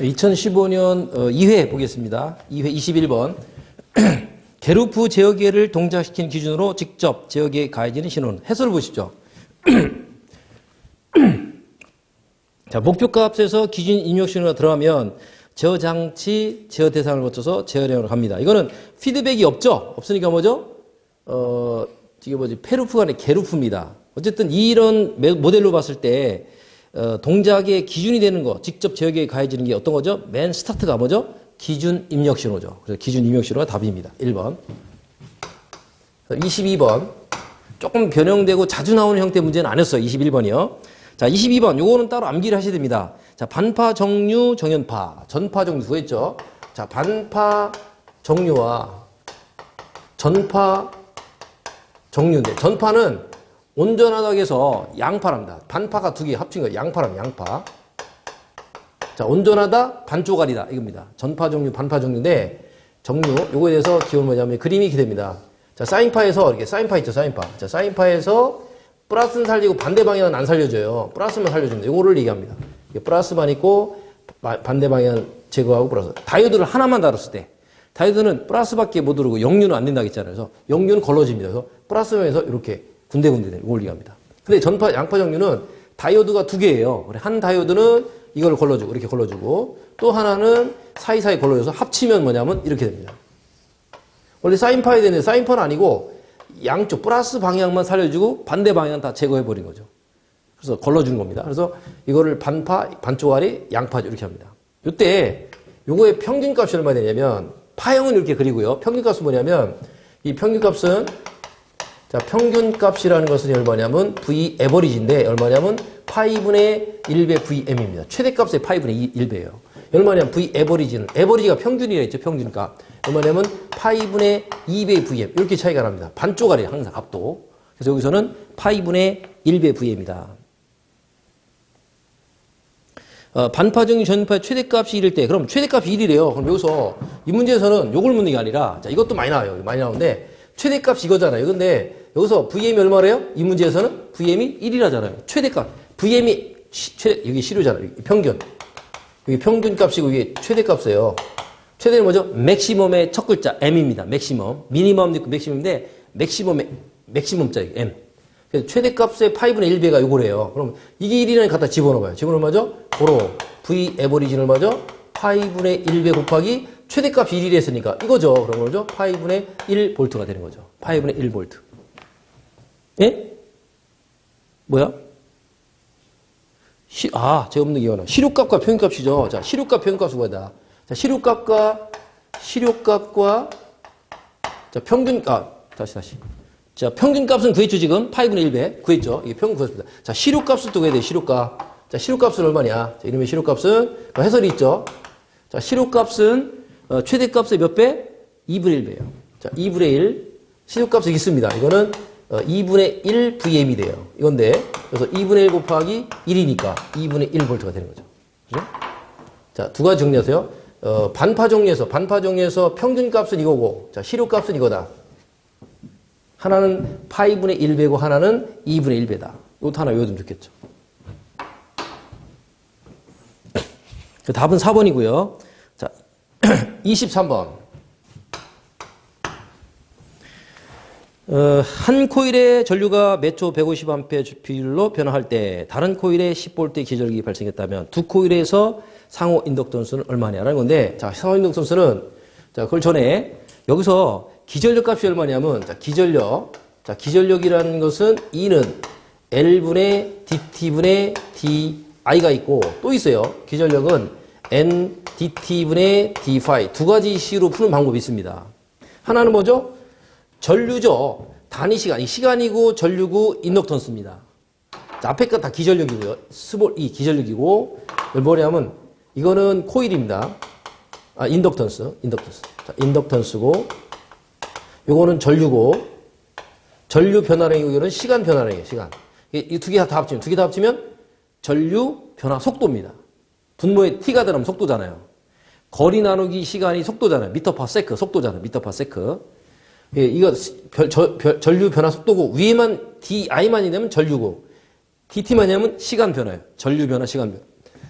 2015년 2회 보겠습니다. 2회 21번. 게루프 제어기를 동작시킨 기준으로 직접 제어기에 가해지는 신호는 해설을 보시죠. 자, 목표값에서 기준 입력 신호가 들어가면 제어 장치, 제어 대상을 거쳐서 제어량으로 갑니다. 이거는 피드백이 없죠? 없으니까 뭐죠? 이게 뭐지? 페루프가 아니라 게루프입니다. 어쨌든 이런 모델로 봤을 때 동작의 기준이 되는 거, 직접 제어기에 가해지는 게 어떤 거죠? 맨 스타트가 뭐죠? 기준 입력 신호죠. 그래서 기준 입력 신호가 답입니다. 1번. 22번. 조금 변형되고 자주 나오는 형태 문제는 아니었어요. 21번이요. 자, 22번. 요거는 따로 암기를 하셔야 됩니다. 자, 반파 정류, 정연파. 전파 정류 구했죠? 자, 반파 정류와 전파 정류인데, 전파는 온전하다고 해서 양파랍니다. 반파가 두 개 합친 거예요. 양파랍니다. 양파. 자, 온전하다, 반쪼가리다. 이겁니다. 전파 정류, 반파 정류인데, 정류, 요거에 대해서 기본 뭐냐면 그림이 이렇게 됩니다. 자, 사인파에서, 이렇게 사인파 있죠, 사인파. 자, 사인파에서 플러스는 살리고 반대 방향은 안 살려줘요. 플러스만 살려줍니다. 요거를 얘기합니다. 플러스만 있고, 반대 방향 제거하고 플러스. 다이오드를 하나만 다뤘을 때, 다이오드는 플러스밖에 못 누르고 영류는 안 된다고 했잖아요. 그래서 영류는 걸러집니다. 그래서 플러스면에서 이렇게 군데군데 이걸 얘기합니다. 근데 전파, 양파 정류는 다이오드가 두 개예요. 한 다이오드는 이걸 걸러주고, 이렇게 걸러주고, 또 하나는 사이사이 걸러줘서 합치면 뭐냐면 이렇게 됩니다. 원래 사인파에 되는데 사인파는 아니고 양쪽 플러스 방향만 살려주고 반대 방향 다 제거해버린 거죠. 그래서 걸러주는 겁니다. 그래서 이거를 반파, 반쪼가리, 양파죠. 이렇게 합니다. 이때 요거의 평균값이 얼마 되냐면 파형은 이렇게 그리고요. 평균값은 뭐냐면 이 평균값은 자, 평균값이라는 것은 얼마냐면 V 에버리지인데 얼마냐면 파이분의 1배 VM입니다. 최대값의 파이분의 1배예요. 얼마냐면 V 에버리지는 에버리지가 평균이라 했죠. 평균값. 얼마냐면 파이분의 2배 VM 이렇게 차이가 납니다. 반쪼가리 항상 합도. 그래서 여기서는 파이분의 1배 VM입니다. 반파 정류 전파의 최대값이 1일 때 그럼 최대값이 1이래요. 그럼 여기서 이 문제에서는 요걸 묻는 게 아니라 자, 이것도 많이 나와요. 많이 나오는데 최대값이 이거잖아요. 근데 여기서 VM이 얼마래요? 이 문제에서는 VM이 1이라잖아요. 최대값. VM이 여기 시료잖아요. 평균. 여기 평균값이고 이게 최대값이에요. 최대는 뭐죠? 맥시멈의 첫 글자 M입니다. 맥시멈. 미니멈도 있고 맥시멈인데 맥시멈의 맥시멈자예요. M. 그래서 최대값의 파이분의 1배가 요거래요. 그럼 이게 1이라는 갖다 집어넣어봐요. 집어넣으면 뭐죠? 고로 V 에버리지는 뭐죠? 파이분의 1배 곱하기 최대값이 1이라 했으니까 이거죠. 그럼 뭐죠? 파이분의 1볼트가 되는 거죠. 파이분의 1볼트. 예? 뭐야? 제가 없는 게 이거는 시료값과 평균값이죠. 자, 시료값, 평균값은 뭐다? 자, 시료값과 자, 평균값. 다시. 자, 평균값은 구했죠, 지금. 파이분의 1배. 구했죠. 이게 평균 구했습니다. 자, 시료값을 또 구해야 돼요, 시료값. 자, 시료값은 얼마냐? 자, 이름의 시료값은, 해설이 있죠. 자, 시료값은, 최대값의 몇 배? 2분의 1배예요. 자, 2분의 1. 시료값이 있습니다. 이거는, 2분의 1 VM이 돼요. 이건데, 그래서 2분의 1 곱하기 1이니까 2분의 1볼트가 되는 거죠. 그죠? 자, 두 가지 정리하세요. 반파 정리에서 평균값은 이거고, 자, 시료값은 이거다. 하나는 파이분의 1배고 하나는 2분의 1배다. 이것도 하나 외워두면 좋겠죠. 답은 4번이고요. 자, 23번. 한 코일의 전류가 몇 초 150A 비율로 변화할 때 다른 코일에 10V 기절기 발생했다면 두 코일에서 상호 인덕턴스는 얼마냐라는 건데, 자, 상호 인덕턴스는, 자, 그걸 전에 여기서 기전력 값이 얼마냐면, 자, 기전력이라는 것은 E는 L분의 DT분의 DI가 있고 또 있어요. 기전력은 NDT분의 D파이 두 가지 C로 푸는 방법이 있습니다. 하나는 뭐죠? 전류죠. 단위 시간. 시간이고 전류고 인덕턴스입니다. 자, 앞에 거 다 기전력이고요. 스몰 E 기전력이고, 뭐냐면 이거는 코일입니다. 인덕턴스. 자, 인덕턴스고, 요거는 전류고, 전류 변화량이고, 이거는 시간 변화량이에요, 시간. 이 두 개 다 합치면 전류 변화 속도입니다. 분모에 T가 들어가면 속도잖아요. 거리 나누기 시간이 속도잖아요. 미터 퍼 세크, 속도잖아요. 미터 퍼 세크. 예, 이거 전류 변화 속도고, 위에만 DI만이 되면 전류고, DT만이 하면 시간 변화예요. 전류 변화, 시간 변화.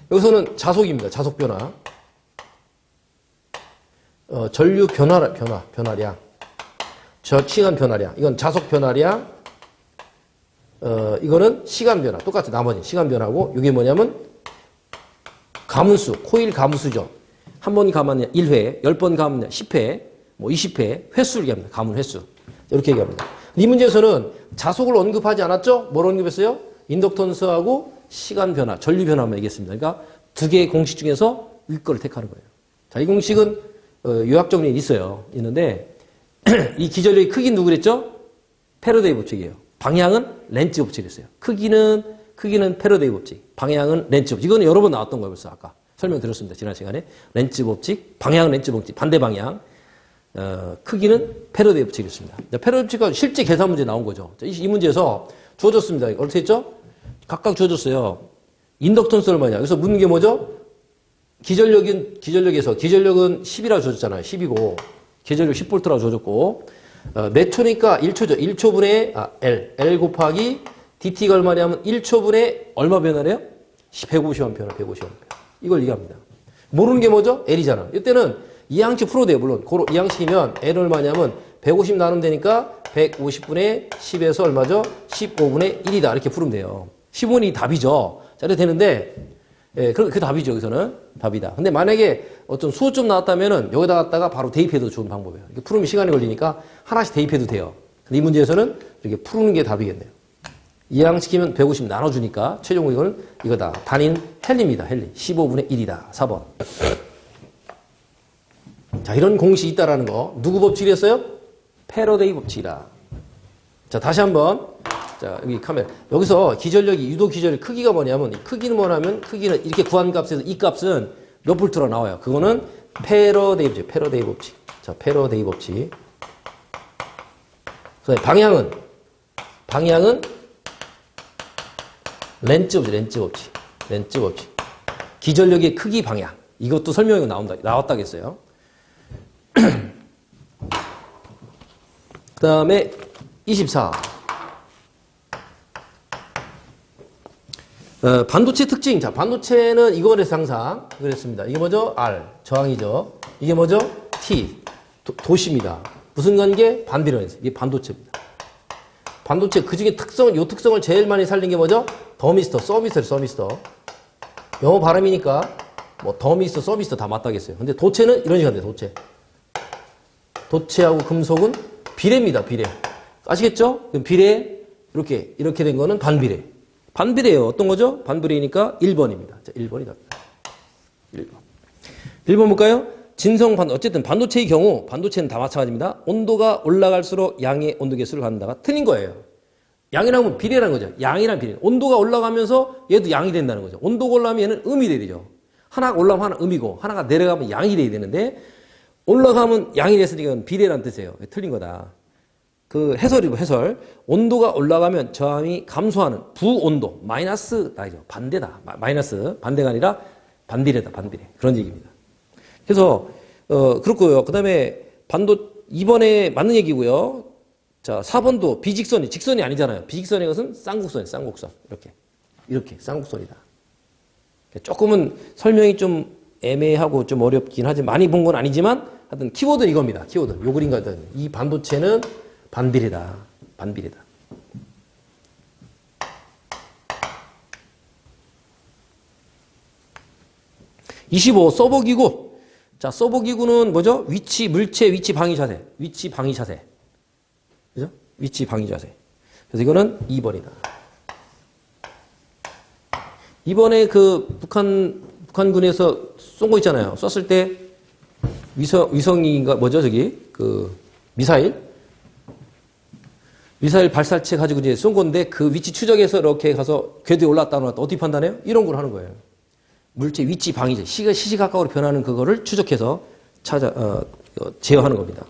여기서는 자속입니다. 자속 변화. 전류 변화량. 시간 변화량. 이건 자속 변화량. 이거는 시간 변화. 똑같아, 나머지. 시간 변화고, 이게 뭐냐면, 가문수, 코일 가문수죠. 한 번 가면 1회, 10번 가면 10회, 뭐 20회, 횟수를 얘기합니다. 가문 횟수. 이렇게 얘기합니다. 이 문제에서는 자속을 언급하지 않았죠? 뭘 언급했어요? 인덕턴스하고 시간 변화, 전류 변화만 얘기했습니다. 그러니까 두 개의 공식 중에서 이거를 택하는 거예요. 자, 이 공식은 요약 정리는 있는데 이 기전력의 크기는 누구 그랬죠? 패러데이 법칙이에요. 방향은 렌즈 법칙이었어요. 크기는 패러데이 법칙, 방향은 렌즈 법칙. 이거는 여러 번 나왔던 거예요. 벌써 아까 설명드렸습니다. 지난 시간에. 렌즈 법칙, 방향은 렌즈 법칙, 반대 방향. 크기는 패러데이 법칙이었습니다. 패러데이 법칙과 실제 계산 문제 나온 거죠. 이 문제에서 주어졌습니다. 어떻게 했죠? 각각 주어졌어요. 인덕턴스 얼마냐? 그래서 묻는 게 뭐죠? 기전력은 10이라고 주어졌잖아요. 10이고, 기전력 10V라고 주어졌고, 몇 초니까 1초죠. 1초분의, L 곱하기 DT가 얼마냐면 1초분의 얼마 변화래요? 150원 변화, 150원 변화. 이걸 얘기합니다. 모르는 게 뭐죠? L이잖아. 이때는 이 양식 풀어도 돼요, 물론. 이 양식이면 L 얼마냐면 150 나누면 되니까 150분의 10에서 얼마죠? 15분의 1이다. 이렇게 풀으면 돼요. 15분이 답이죠. 자, 이렇게 되는데, 그 답이죠, 여기서는. 답이다. 근데 만약에 어떤 수호점 나왔다면은 여기다 갖다가 바로 대입해도 좋은 방법이에요. 이렇게 풀으면 시간이 걸리니까 하나씩 대입해도 돼요. 근데 이 문제에서는 이렇게 푸는 게 답이겠네요. 이항시키면 150 나눠주니까 최종 이거는 이거다. 단위는 헬리입니다. 헬리. 15분의 1이다. 4번. 자, 이런 공식이 있다라는 거. 누구 법칙이었어요? 패러데이 법칙이다. 자, 다시 한번. 자, 여기 카메라. 여기서 기전력이, 유도 기전력 크기가 뭐냐면, 이 크기는 뭐냐면, 크기는 이렇게 구한 값에서 이 값은 몇 볼트로 나와요. 그거는 패러데이 법칙. 패러데이 법칙. 자, 패러데이 법칙. 그래서 방향은 렌즈 법칙. 렌즈 법칙. 기전력의 크기 방향. 이것도 설명이 나왔다겠어요. 그 다음에 24. 반도체 특징. 자, 반도체는 이거에서 항상 그랬습니다. 이게 뭐죠? R. 저항이죠. 이게 뭐죠? T. 도시입니다. 무슨 관계? 반비례해서. 이게 반도체입니다. 반도체 그 중에 요 특성을 제일 많이 살린 게 뭐죠? 더미스터, 서미스터. 영어 발음이니까 뭐 더미스터, 서미스터 다 맞다겠어요. 근데 도체는 이런 식으로 돼요. 도체하고 금속은 비례입니다. 비례. 아시겠죠? 그럼 비례 이렇게 된 거는 반비례. 반비례예요. 어떤 거죠? 반비례니까 1번입니다. 자, 1번이 답니다. 1번 볼까요? 어쨌든 반도체의 경우 반도체는 다 마찬가지입니다. 온도가 올라갈수록 양의 온도 계수를 갖는다가 틀린 거예요. 양이라는 건 비례라는 거죠. 양이란 비례. 온도가 올라가면서 얘도 양이 된다는 거죠. 온도가 올라가면 얘는 음이 돼야 되죠. 하나가 올라가면 하나 음이고 하나가 내려가면 양이 돼야 되는데 올라가면 양이 됐으니까 비례라는 뜻이에요. 틀린 거다. 그 해설이고 해설. 온도가 올라가면 저항이 감소하는 부온도 마이너스 나이죠. 반대다. 마이너스 반대가 아니라 반비례다. 반비례. 그런 얘기입니다. 그래서 그렇고요. 그다음에 2번에 맞는 얘기고요. 자, 4번도 직선이 아니잖아요. 비직선의 것은 쌍곡선. 이렇게 쌍곡선이다. 조금은 설명이 좀 애매하고 좀 어렵긴 하지만 많이 본 건 아니지만 하여튼 키워드는 이겁니다. 키워드. 요 그림 같은 이 반도체는 반비례다. 25 서버기구. 자, 서버기구는 뭐죠? 물체 위치 방위 자세. 그죠? 위치 방위 자세. 그래서 이거는 2번이다. 이번에 그 북한군에서 쏜 거 있잖아요. 쐈을 때 위성인가 뭐죠? 미사일 발사체 가지고 이제 쏜 건데 그 위치 추적해서 이렇게 가서 궤도에 올랐다 내려왔다 어떻게 판단해요? 이런 걸 하는 거예요. 물체 위치 방위제 시시각각으로 변하는 그거를 추적해서 제어하는 겁니다.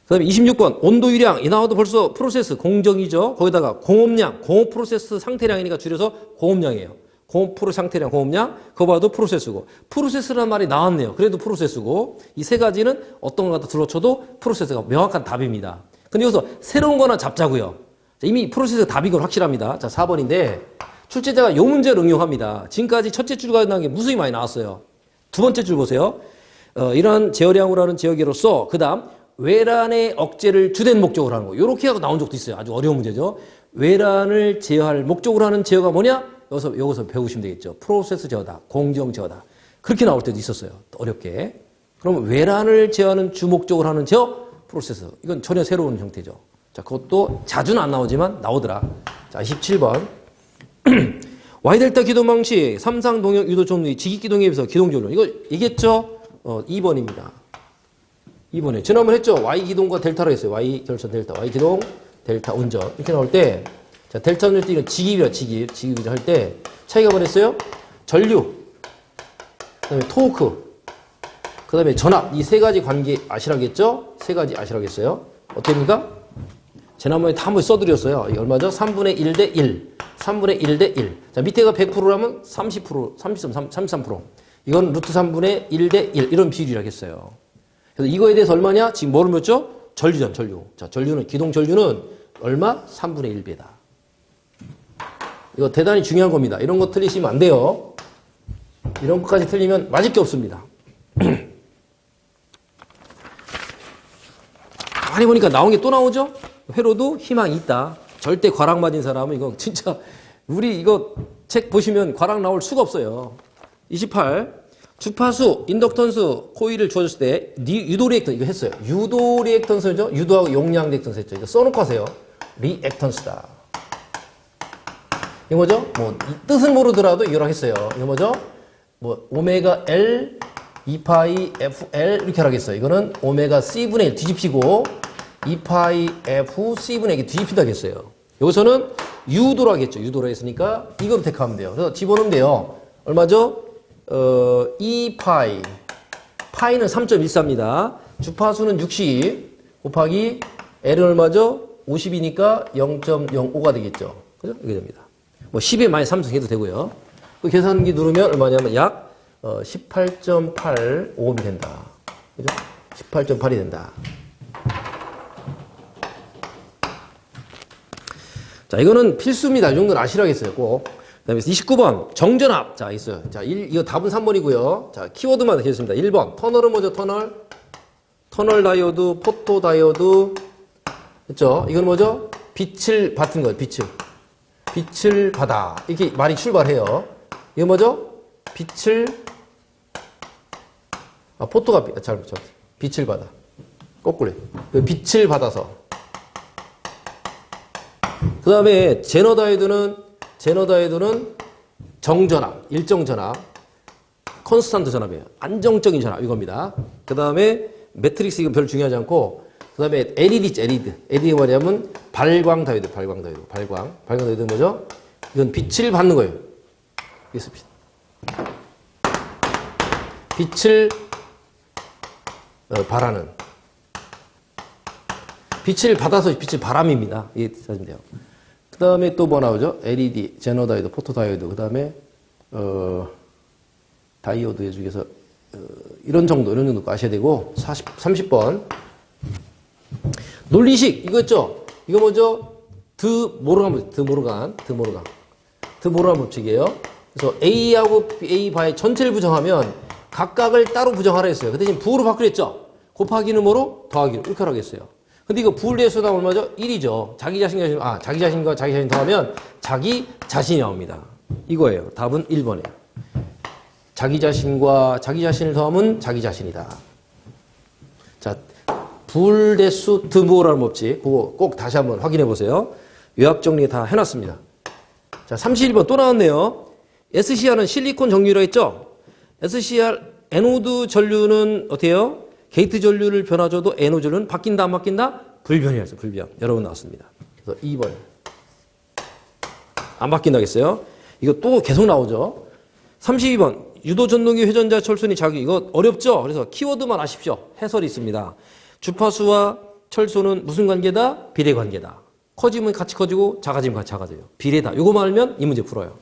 그다음에 26번 온도 유량 이 나와도 벌써 프로세스 공정이죠. 거기다가 공업량 공업 프로세스 상태량이니까 줄여서 공업량이에요. 공업 프로 상태량 공업량 그거 봐도 프로세스고 프로세스라는 말이 나왔네요. 그래도 프로세스고 이 세 가지는 어떤 걸 갖다 둘러쳐도 프로세스가 명확한 답입니다. 근데 여기서 새로운 거나 잡자고요. 이미 프로세스가 답인 건 확실합니다. 자, 4번인데 출제자가 요 문제를 응용합니다. 지금까지 첫째 줄 가지고 나온 게 무수히 많이 나왔어요. 두 번째 줄 보세요. 이러한 제어량으로 하는 제어계로서 그 다음 외란의 억제를 주된 목적으로 하는 거. 이렇게 하고 나온 적도 있어요. 아주 어려운 문제죠. 외란을 제어할 목적으로 하는 제어가 뭐냐? 여기서 배우시면 되겠죠. 프로세스 제어다. 공정 제어다. 그렇게 나올 때도 있었어요. 어렵게. 그럼 외란을 제어하는 주목적으로 하는 제어? 프로세스. 이건 전혀 새로운 형태죠. 자, 그것도 자주는 안 나오지만 나오더라. 자, 17번. Y델타 기동 방식, 삼상 동형 유도 종류, 직익 기동에 비해서 기동 전류. 이거 얘기했죠? 2번입니다. 2번에. 지난번 했죠? Y 기동과 델타로 했어요. Y 결선 델타, Y 기동, 델타 운전. 이렇게 나올 때, 자, 델타 운전 때 이건 직입이야, 직입. 직입을 할 때, 차이가 뭐랬어요? 전류, 그 다음에 토크, 그 다음에 전압. 이 세 가지 관계 아시라겠죠? 세 가지 아시라겠어요? 어떻게 됩니까? 지난번에 다 한 번 써드렸어요. 이게 얼마죠? 3분의 1 대 1. 3분의 1 대 1. 자, 밑에가 100%라면 30%, 33%. 이건 루트 3분의 1 대 1. 이런 비율이라고 했어요. 그래서 이거에 대해서 얼마냐? 지금 뭐를 묻죠? 전류전, 전류. 자, 전류는, 기동 전류는 얼마? 3분의 1배다. 이거 대단히 중요한 겁니다. 이런 거 틀리시면 안 돼요. 이런 것까지 틀리면 맞을 게 없습니다. 많이 보니까 나온 게 또 나오죠? 회로도 희망이 있다. 절대 과락 맞은 사람은 이거 진짜 우리 이거 책 보시면 과락 나올 수가 없어요. 28. 주파수, 인덕턴스, 코일을 주어줬을 때 유도 리액턴스 이거 했어요. 유도 리액턴스죠? 유도하고 용량 리액턴스 했죠. 이거 써놓고 하세요. 리액턴스다. 이거 뭐죠? 뭐 뜻은 모르더라도 이거랑 했어요. 이거 뭐죠? 뭐 오메가 L 2파이 FL 이렇게 하라겠어요. 이거는 오메가 C분의 1 뒤집히고 2파이 F C분의 1이 뒤집히다 하겠어요. 여기서는 유도로 하겠죠. 유도로 했으니까 이거로 택하면 돼요. 그래서 집어넣으면 돼요. 얼마죠? 2파이. 파이는 3.14입니다. 주파수는 60 곱하기 L은 얼마죠? 50이니까 0.05가 되겠죠. 그죠? 이게 됩니다. 뭐 10에 마이너스 3승 해도 되고요. 그 계산기 누르면 얼마냐면 약 18.85옴이 된다. 그죠? 18.8이 된다. 자, 이거는 필수입니다. 이 정도는 아시라겠어요. 꼭. 그 다음에 29번. 정전압. 자, 있어요. 자, 이거 답은 3번이고요. 자, 키워드만 되겠습니다. 1번. 터널은 뭐죠? 터널. 터널 다이오드, 포토 다이오드. 그죠? 이건 뭐죠? 빛을 받은 거예요. 빛을 받아. 이렇게 말이 출발해요. 이거 뭐죠? 포토가, 잘못죠. 빛을 받아. 거꾸로. 빛을 받아서. 그 다음에 제너다이드는 정전압, 일정 전압, 컨스탄트 전압이에요. 안정적인 전압, 이겁니다. 그 다음에 매트릭스 이건 별로 중요하지 않고, 그 다음에 LED가 뭐냐면 발광 다이오드. 발광 다이오드는 뭐죠? 이건 빛을 받는 거예요. 여기서 빛을 발하는. 빛을 받아서 빛을 바람입니다. 이게 찾으면 돼요. 그 다음에 또 뭐 나오죠? LED, 제너다이오드, 포토다이오드, 그 다음에, 다이오드 중에서, 이런 정도 아셔야 되고, 30번. 논리식, 이거 있죠? 이거 뭐죠? 드모르간 법칙이에요. 그래서 A하고 A 바의 전체를 부정하면 각각을 따로 부정하라 했어요. 그 대신 부호로 바꾸랬죠? 곱하기는 뭐로? 더하기로. 이렇게 하라고 했어요. 근데 이거 부울대수가 얼마죠? 1이죠. 자기 자신과 자기 자신 더하면 자기 자신이 나옵니다. 이거예요. 답은 1번이에요. 자기 자신과 자기 자신을 더하면 자기 자신이다. 자, 부울대수 드모라는 법칙. 그거 꼭 다시 한번 확인해 보세요. 요약 정리 다 해놨습니다. 자, 31번 또 나왔네요. SCR은 실리콘 정류라 했죠? SCR 에노드 전류는 어때요? 게이트 전류를 변화줘도 에노드 전류는 바뀐다 안 바뀐다? 불변이었어요. 불변. 여러분 나왔습니다. 그래서 2번. 안 바뀐다겠어요? 이거 또 계속 나오죠. 32번. 유도 전동기 회전자 철순이 자기. 이거 어렵죠? 그래서 키워드만 아십시오. 해설이 있습니다. 주파수와 철소는 무슨 관계다? 비례 관계다. 커지면 같이 커지고 작아지면 같이 작아져요. 비례다. 이거만 알면 이 문제 풀어요.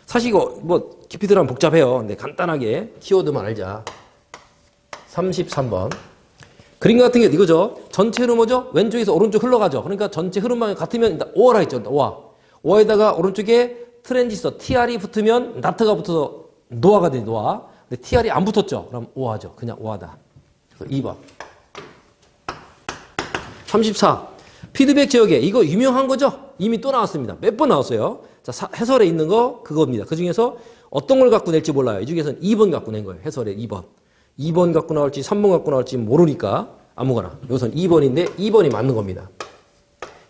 사실 이거 뭐 깊이 들어가면 복잡해요. 근데 간단하게 키워드만 알자. 33번. 그림 같은 게 이거죠. 전체로 뭐죠? 왼쪽에서 오른쪽 흘러가죠. 그러니까 전체 흐름방이 같으면 일단 오어라 했죠. 오아. 오아에다가 오른쪽에 트랜지스터 TR이 붙으면 나트가 붙어서 노아가 되죠. 노아. 근데 TR이 안 붙었죠? 그럼 오하죠. 그냥 오하다. 그래서 2번. 34. 피드백 제어계. 이거 유명한 거죠? 이미 또 나왔습니다. 몇 번 나왔어요. 자, 해설에 있는 거 그겁니다. 그 중에서 어떤 걸 갖고 낼지 몰라요. 이 중에서는 2번 갖고 낸 거예요. 해설에 2번. 2번 갖고 나올지 3번 갖고 나올지 모르니까 아무거나. 여기서는 2번인데 2번이 맞는 겁니다.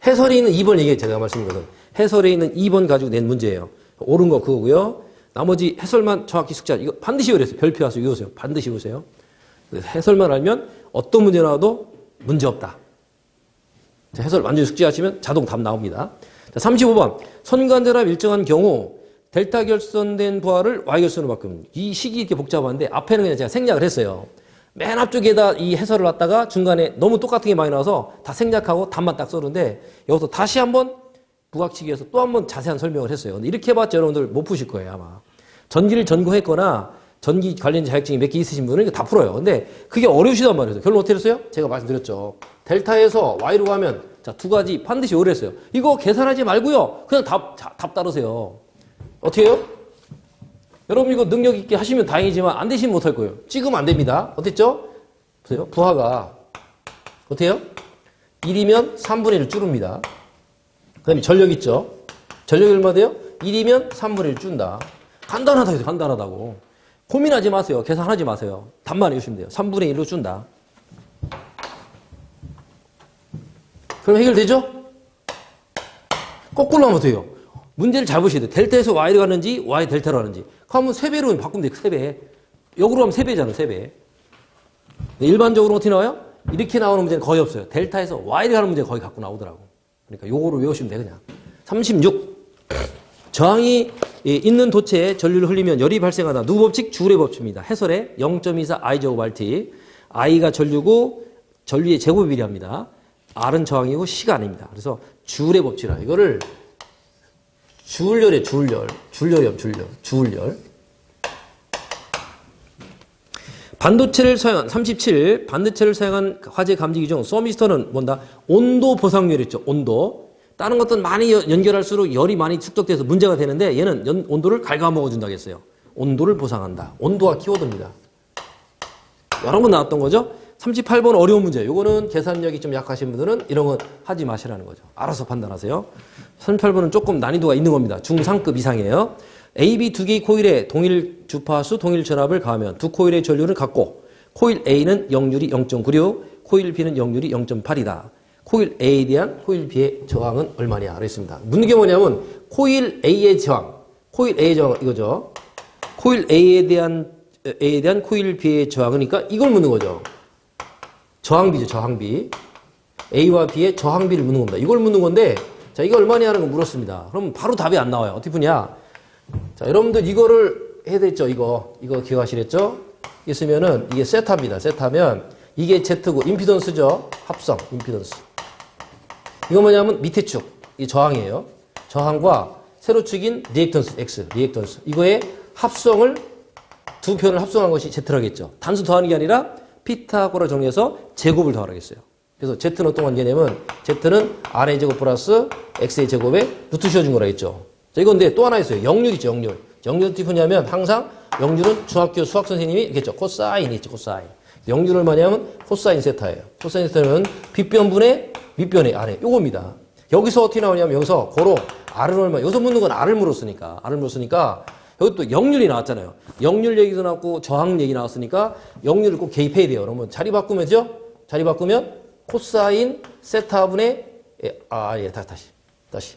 해설에 있는 2번 얘기해 제가 말씀드린 것은. 해설에 있는 2번 가지고 낸 문제예요. 옳은 거 그거고요. 나머지 해설만 정확히 숙지하죠. 이거 반드시 외우세요. 별표 와서 외우세요. 반드시 외우세요. 해설만 알면 어떤 문제 나와도 문제 없다. 자, 해설 완전히 숙지하시면 자동 답 나옵니다. 자, 35번. 선관대랍 일정한 경우 델타 결선된 부하를 Y 결선으로 바꾸면 이 식이 이렇게 복잡한데 앞에는 그냥 제가 생략을 했어요. 맨 앞쪽에다 이 해설을 놨다가 중간에 너무 똑같은 게 많이 나와서 다 생략하고 답만 딱 써는데 여기서 다시 한번 부각치기에서 또 한번 자세한 설명을 했어요. 근데 이렇게 해봤자 여러분들 못 푸실 거예요 아마. 전기를 전공했거나 전기 관련 자격증이 몇 개 있으신 분은 이거 다 풀어요. 근데 그게 어려우시단 말이에요. 결론 어떻게 했어요? 제가 말씀드렸죠. 델타에서 Y로 가면 자, 두 가지 반드시 오래했어요. 이거 계산하지 말고요. 그냥 답 따르세요. 어떻게 해요? 여러분 이거 능력 있게 하시면 다행이지만 안 되시면 못할 거예요. 찍으면 안 됩니다. 어땠죠? 보세요. 부하가 어때요? 1이면 3분의 1을 줄입니다. 그 다음에 전력 있죠? 전력이 얼마 돼요? 1이면 3분의 1을 준다. 간단하다고 해서 간단하다고. 고민하지 마세요. 계산하지 마세요. 답만 해주시면 돼요. 3분의 1로 준다. 그럼 해결되죠? 거꾸로 하면 돼요. 문제를 잘 보셔야 돼요. 델타에서 Y로 가는지 Y 델타로 가는지. 그러면 3배로 바꾸면 돼요. 3배. 역으로 하면 3배잖아요. 3배. 일반적으로 어떻게 나와요? 이렇게 나오는 문제는 거의 없어요. 델타에서 Y로 가는 문제 거의 갖고 나오더라고. 그러니까 요거를 외우시면 돼 그냥. 36. 저항이 있는 도체에 전류를 흘리면 열이 발생하다. 누구 법칙? 주울의 법칙입니다. 해설에 0.24 I 제곱 RT. I가 전류고 전류의 제곱에 비례합니다. R은 저항이고 C가 아닙니다. 그래서 주울의 법칙이라. 이거를 주울열이에요. 주울열. 반도체를 사용한 37. 반도체를 사용한 화재 감지기 중 서미스터는 뭔다? 온도 보상열이었죠. 온도. 다른 것들은 많이 연결할수록 열이 많이 축적돼서 문제가 되는데 얘는 온도를 갉아먹어 준다고 했어요. 온도를 보상한다. 온도가 키워드입니다. 여러 번 나왔던 거죠. 38번 어려운 문제. 요거는 계산력이 좀 약하신 분들은 이런 거 하지 마시라는 거죠. 알아서 판단하세요. 38번은 조금 난이도가 있는 겁니다. 중상급 이상이에요. A, B 두 개의 코일에 동일 주파수, 동일 전압을 가하면 두 코일의 전류를 갖고 코일 A는 역률이 0.96, 코일 B는 역률이 0.8이다. 코일 A에 대한 코일 B의 저항은 얼마냐 그랬습니다. 묻는 게 뭐냐면 코일 A의 저항, 코일 A의 저항 이거죠. 코일 A에 대한 코일 B의 저항은 그러니까 이걸 묻는 거죠. 저항비죠, 저항비. A와 B의 저항비를 묻는 겁니다. 이걸 묻는 건데, 자, 이거 얼마냐는 거 물었습니다. 그럼 바로 답이 안 나와요. 어떻게 푸냐? 자, 여러분들 이거를 해야 됐죠, 이거 기억하시랬죠? 있으면은 이게 세타입니다. 세타면 이게 Z고, 임피던스죠? 합성, 임피던스. 이거 뭐냐면 밑에 축, 이 저항이에요. 저항과 세로 축인 리액턴스, X, 리액턴스. 이거의 합성을, 두 편을 합성한 것이 Z라겠죠. 단수 더하는 게 아니라 피타고라 정리해서 제곱을 더하라겠어요. 그래서 Z는 어떤 관계냐면 Z는 R의 제곱 플러스 X의 제곱에 루트 씌워준 거라 했죠. 자, 이건데 또 하나 있어요. 역률 있죠, 역률. 역률 어떻게 푸냐면 항상 역률은 중학교 수학 선생님이 얘기했죠. 코사인이 있죠, 코사인. 역률을 뭐냐면 코사인 세타예요. 코사인 세타는 빗변분의 밑변의 R에 요겁니다. 여기서 어떻게 나오냐면 여기서 고로 R은 얼마, 여기서 묻는 건 R을 물었으니까 여기 또 역률이 나왔잖아요. 역률 얘기도 나왔고 저항 얘기 나왔으니까 역률을 꼭 개입해야 돼요. 그러면 자리 바꾸면죠? 자리 바꾸면 코사인 세타분의 다시.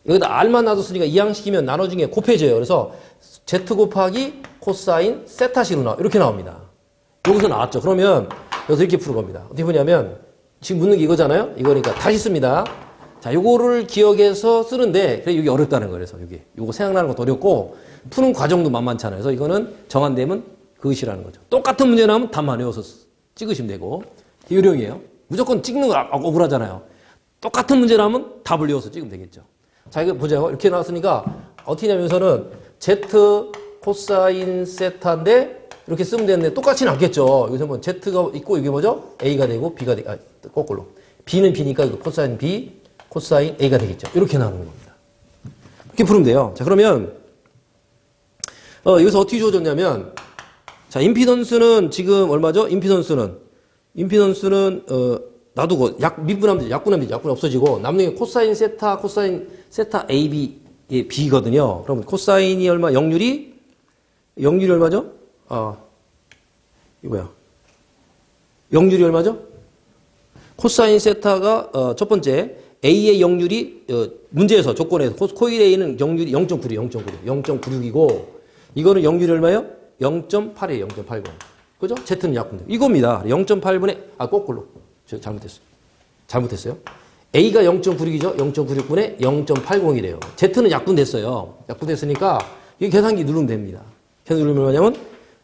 여기다 R만 놔뒀으니까 이항시키면 나눠진 게 곱해져요. 그래서 Z 곱하기 코사인 세타식으로 이렇게 나옵니다. 여기서 나왔죠. 그러면 여기서 이렇게 푸는 겁니다. 어떻게 보냐면 지금 묻는 게 이거잖아요. 이거니까 다시 씁니다. 자, 요거를 기억해서 쓰는데 그래 이게 어렵다는 거예요. 그래서 요거 생각나는 것도 어렵고 푸는 과정도 만만찮아요. 그래서 이거는 정한되면 그것이라는 거죠. 똑같은 문제 나오면 답만 외워서 찍으시면 되고 요령이에요. 무조건 찍는 거 억울하잖아요. 똑같은 문제 나오면 답을 외워서 찍으면 되겠죠. 자, 이거 보자고. 이렇게 나왔으니까 어떻게 하냐면서는 Z 코사인 세타인데 이렇게 쓰면 되는데 똑같지는 않겠죠. 여기서 뭐 Z가 있고 이게 뭐죠? A가 되고 B가 되고 거꾸로. B는 B니까 이거 코사인 B, 코사인 A가 되겠죠. 이렇게 나오는 겁니다. 이렇게 푸면 돼요. 자, 그러면 여기서 어떻게 주어졌냐면 자, 임피던스는 지금 얼마죠? 임피던스는 놔두고 미분하면 되죠. 약분하면 되죠. 약분 없어지고 남는 게 코사인 세타 AB의 B거든요. 그럼 코사인이 얼마? 영률이 얼마죠? 이거야. 영률이 얼마죠? 코사인 세타가 첫 번째 A의 영률이 문제에서 조건에서 코일 A는 영률이 0.96이고 이거는 영률이 얼마예요? 0.8이에요. 0.80. 그죠? Z는 약분돼. 이겁니다. 0.8분의 거꾸로. 저 잘못했어요. A가 0.96이죠. 0.96분의 0.80이래요. Z는 약분됐어요. 약분됐으니까 이 계산기 누르면 됩니다. 계산 누르면 뭐냐면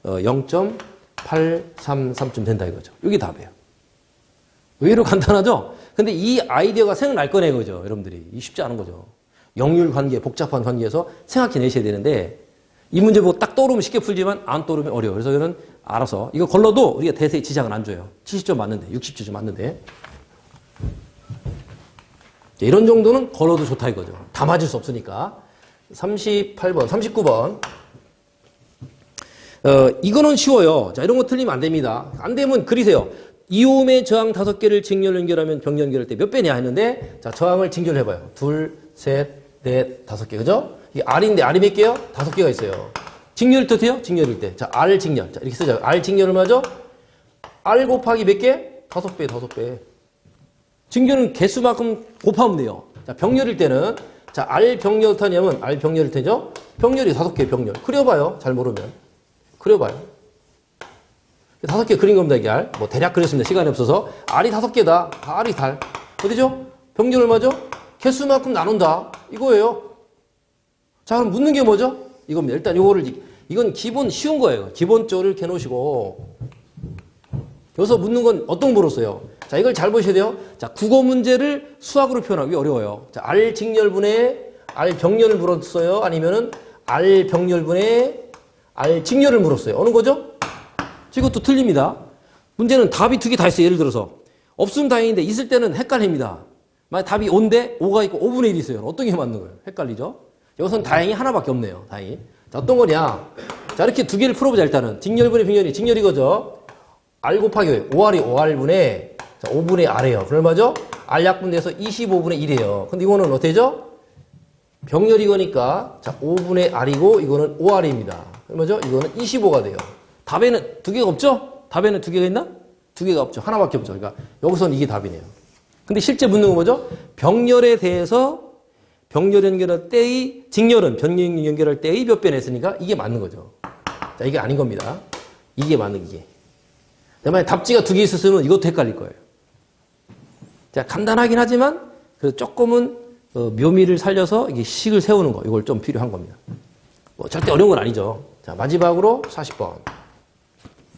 0.833쯤 된다 이거죠. 이게 답이에요. 의외로 간단하죠? 근데 이 아이디어가 생각날 거네, 그죠? 여러분들이. 쉽지 않은 거죠. 영률 관계, 복잡한 관계에서 생각해 내셔야 되는데, 이 문제 보고 딱 떠오르면 쉽게 풀지만 안 떠오르면 어려워요. 그래서 저는 알아서. 이거 걸러도 우리가 대세에 지장은 안 줘요. 70점 맞는데, 60점 맞는데. 이런 정도는 걸러도 좋다 이거죠. 다 맞을 수 없으니까. 38번, 39번. 이거는 쉬워요. 자, 이런 거 틀리면 안 됩니다. 안 되면 그리세요. 이옴의 저항 5개를 직렬 연결하면 병 연결할 때 몇 배냐 했는데, 자, 저항을 직렬해봐요. 2, 3, 4, 5개. 그죠? 이게 R인데, R이 몇 개요? 5개가 있어요. 직렬일 때 돼요? 직렬일 때. 자, R 직렬. 자, 이렇게 쓰자. R 직렬을 맞아? R 곱하기 몇 개? 5배, 5배. 직렬은 개수만큼 곱하면 돼요. 자, 병렬일 때는, 자, R 병렬 타냐면, R 병렬일 때죠? 병렬이 5개 병렬. 그려봐요. 잘 모르면. 그려봐요. 5개 그린 겁니다, 이게 R. 뭐, 대략 그렸습니다. 시간이 없어서. R이 5개다. R이 달. 어디죠? 병렬 얼마죠? 개수만큼 나눈다. 이거예요. 자, 그럼 묻는 게 뭐죠? 이겁니다. 일단 이건 기본 쉬운 거예요. 기본적으로 이렇게 해놓으시고. 여기서 묻는 건 어떤 거 물었어요? 자, 이걸 잘 보셔야 돼요. 자, 국어 문제를 수학으로 표현하기 어려워요. 자, R 직렬분의 R 병렬을 물었어요? 아니면은 R 병렬분의 R 직렬을 물었어요? 어느 거죠? 이것도 틀립니다. 문제는 답이 2개 다 있어요. 예를 들어서. 없으면 다행인데 있을 때는 헷갈립니다. 만약 답이 5인데 5가 있고 5분의 1이 있어요. 어떤 게 맞는 거예요? 헷갈리죠? 여기서는 다행히 하나밖에 없네요. 다행히. 자, 어떤 거냐. 자, 이렇게 2개를 풀어보자, 일단은. 직렬분의 병렬이. 직렬 이거죠. R 곱하기 5R이 5R분의, 자, 5분의 R이에요. 그럼 맞죠? R 약분돼서 25분의 1이에요. 근데 이거는 어때죠? 병렬 이거니까, 자, 5분의 R이고, 이거는 5R입니다. 그럼 맞죠? 이거는 25가 돼요. 답에는 2개가 없죠? 답에는 2개가 있나? 2개가 없죠. 하나밖에 없죠. 그러니까 여기서는 이게 답이네요. 근데 실제 묻는 건 뭐죠? 병렬에 대해서 병렬 연결할 때의 직렬은 병렬 연결할 때의 몇 배 냈으니까 이게 맞는 거죠. 자, 이게 아닌 겁니다. 이게 맞는 이게. 만약에 답지가 2개 있었으면 이것도 헷갈릴 거예요. 자, 간단하긴 하지만 그래서 조금은 묘미를 살려서 이게 식을 세우는 거 이걸 좀 필요한 겁니다. 뭐 절대 어려운 건 아니죠. 자, 마지막으로 40번.